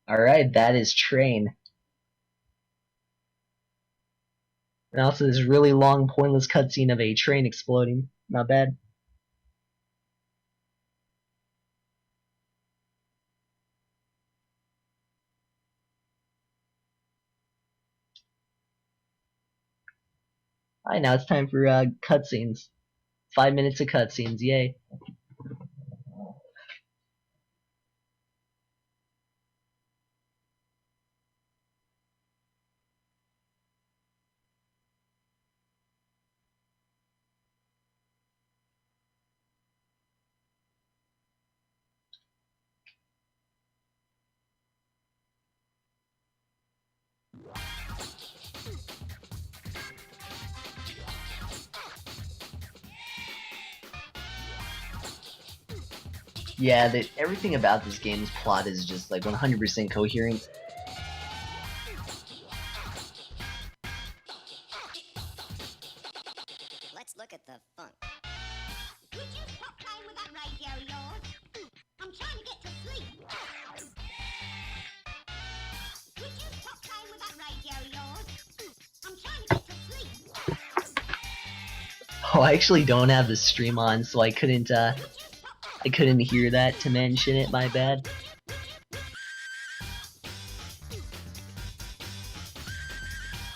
Alright, that is Train. And also this really long, pointless cutscene of a train exploding. Not bad. Alright, now it's time for cutscenes. 5 minutes of cutscenes, yay. Yeah, everything about this game's plot is just like 100% coherent. Let's look at the funk. Would you stop playing with that radio of yours? I'm trying to get to sleep. Would you stop playing with that radio of yours? I'm trying to get to sleep. Oh, I actually don't have the stream on, so I couldn't hear that to mention it, my bad.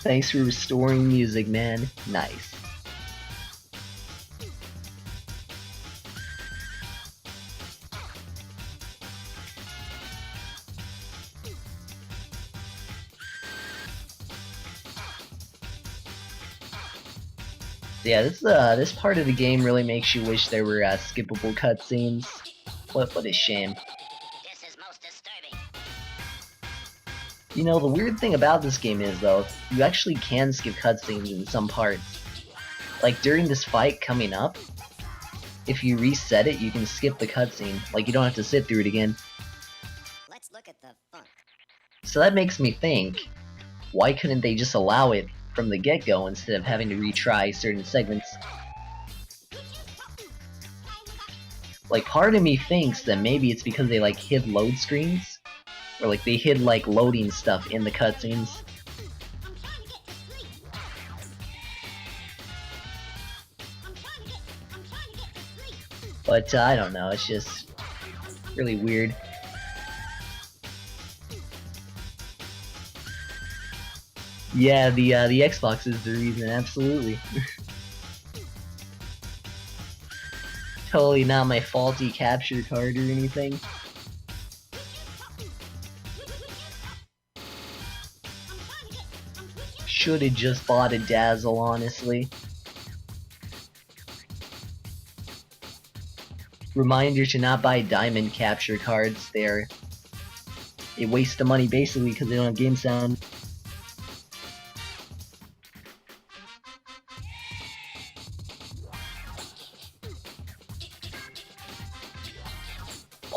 Thanks for restoring music, man. Nice. Yeah, this part of the game really makes you wish there were skippable cutscenes. What a shame. This is most disturbing. You know, the weird thing about this game is, though, you actually can skip cutscenes in some parts. Like, during this fight coming up, if you reset it, you can skip the cutscene. Like, you don't have to sit through it again. Let's look at the funk. So that makes me think, why couldn't they just allow it from the get-go instead of having to retry certain segments? Like, part of me thinks that maybe it's because they, like, hid load screens. Or, like, they hid, like, loading stuff in the cutscenes. But, I don't know, it's just really weird. Yeah, the Xbox is the reason, absolutely. Totally not my faulty capture card or anything. Should've just bought a Dazzle, honestly. Reminder to not buy diamond capture cards. They're a waste of money basically because they don't have game sound.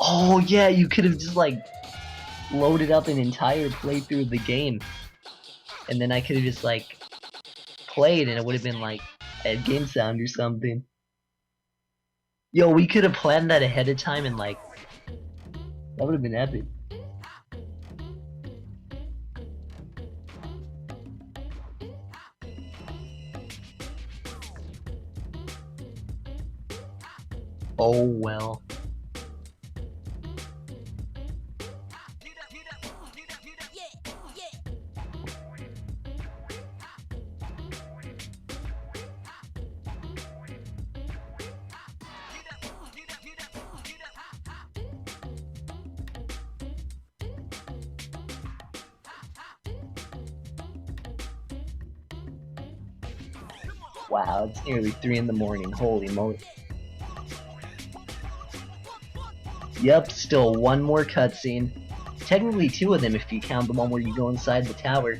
Oh yeah, you could have just like loaded up an entire playthrough of the game. and then I could have just like played, and it would have been like a game sound or something. Yo, we could have planned that ahead of time, and like that would have been epic. Oh well. Wow, it's nearly 3 in the morning. Holy moly. Yep, still one more cutscene. Technically 2 of them if you count the one where you go inside the tower.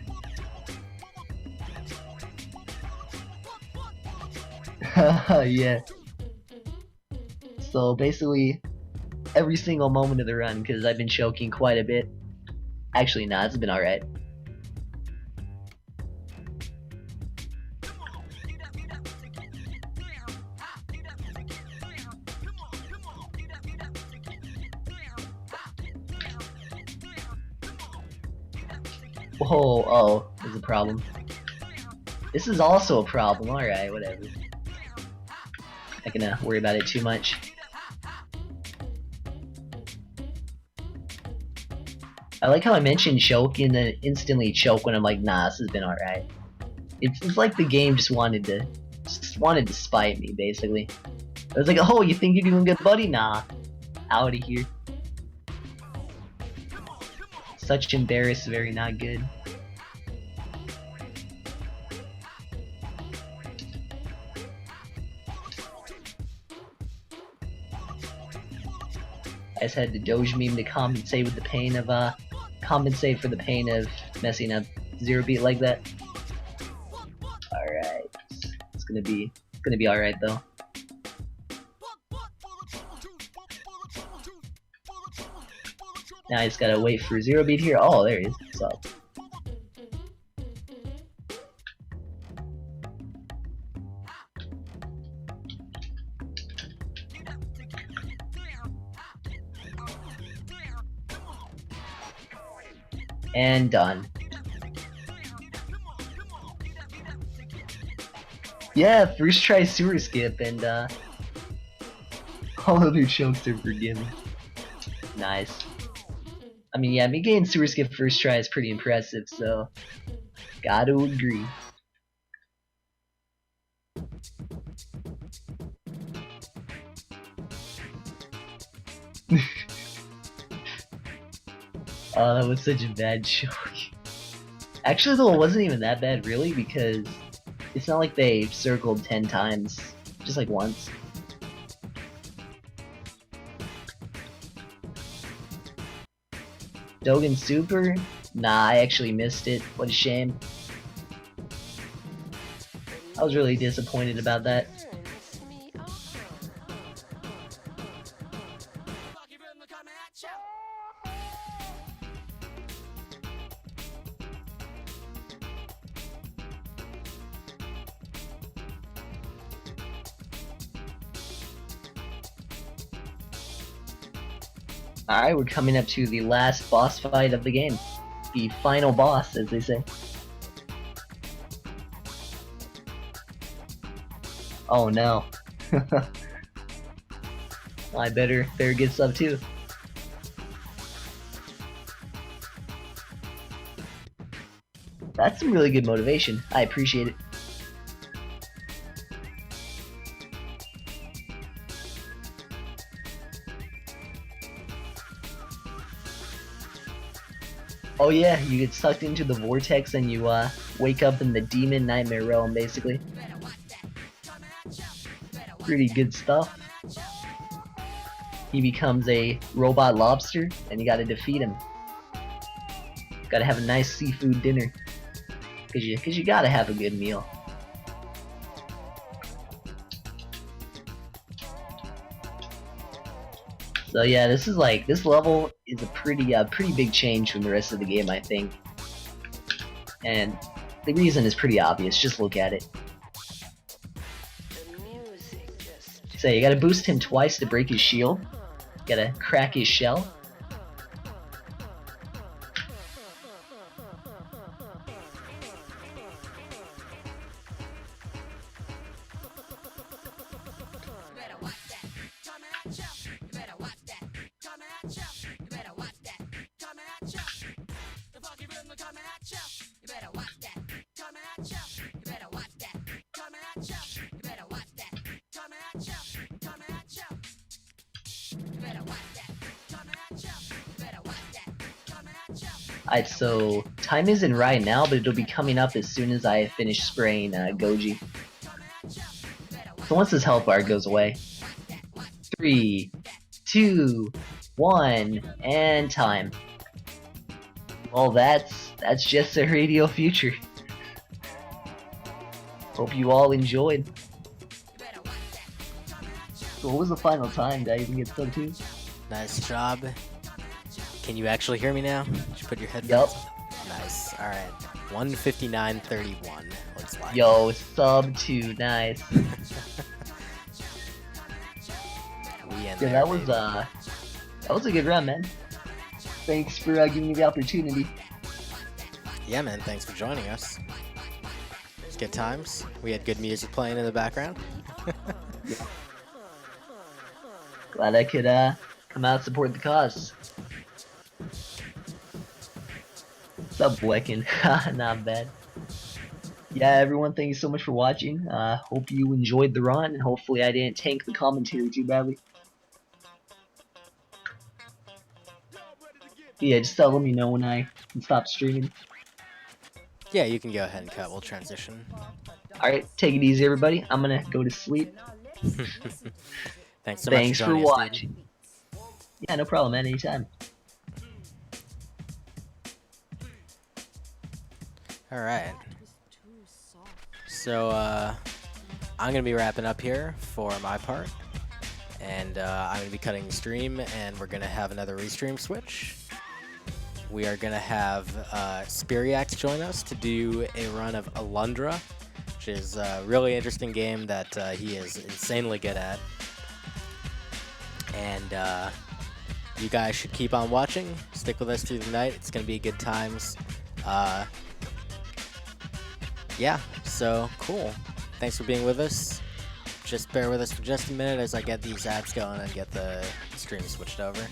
Yeah. So basically, every single moment of the run, because I've been choking quite a bit. Actually, nah, it's been alright. Whoa, oh, there's a problem. This is also a problem, alright, whatever. Not gonna worry about it too much. I like how I mentioned choke and then instantly choke when I'm like, nah, this has been alright. It's like the game just wanted to spite me, basically. I was like, oh, you think you're doing good, buddy? Nah. Out of here. Such embarrassed, very not good. I just had the Doge meme to compensate with the pain of compensate for the pain of messing up Zero Beat like that. Alright. It's gonna be alright though. Now I just gotta wait for Zero Beat here. Oh, there he is. What's up? And done. Yeah, first try sewer skip, and all other chokes are forgiven. Nice. I mean, yeah, me getting sewer skip first try is pretty impressive, so gotta agree. Oh, that was such a bad choke. Actually, though, it wasn't even that bad, really, because it's not like they circled 10 times, just like once. Dogen Super? Nah, I actually missed it. What a shame. I was really disappointed about that. Alright, we're coming up to the last boss fight of the game. The final boss, as they say. Oh no. I better get sub too. That's some really good motivation. I appreciate it. Oh yeah, you get sucked into the vortex and you wake up in the demon nightmare realm, basically. Pretty good stuff. He becomes a robot lobster, and you gotta defeat him. Gotta have a nice seafood dinner. Cause you gotta have a good meal. So yeah, this level is a pretty big change from the rest of the game, I think. And The reason is pretty obvious. Just look at it. So you gotta boost him twice to break his shield. Gotta crack his shell. Alright, so time isn't right now, but it'll be coming up as soon as I finish spraying Goji. So once this health bar goes away. 3, 2, 1, and time. Well, that's just the radio future. Hope you all enjoyed. So what was the final time? Did I even get sub 2? Nice job. Can you actually hear me now? Did you put your headphones Yup. on? Nice. All right. 159.31 looks like. Yo, sub 2, nice. We end Yeah, there, that was baby. a good run, man. Thanks for giving me the opportunity. Yeah, man. Thanks for joining us. It's good times. We had good music playing in the background. Glad I could come out and support the cause. Sub Wecken, not bad. Yeah, everyone, thank you so much for watching. Hope you enjoyed the run, and hopefully I didn't tank the commentary too badly. Yeah, just let me know when I can stop streaming. Yeah, you can go ahead and cut. We'll transition. Alright, take it easy, everybody. I'm gonna go to sleep. Thanks so Thanks much for joining us, dude. watching. Yeah, no problem, man. Anytime. All right. So I'm gonna be wrapping up here for my part, and I'm gonna be cutting the stream, and we're gonna have another restream switch. We are gonna have Spiriax join us to do a run of Alundra, which is a really interesting game that he is insanely good at. And you guys should keep on watching. Stick with us through the night. It's gonna be good times. Yeah, so cool. Thanks for being with us. Just bear with us for just a minute as I get these ads going and get the stream switched over.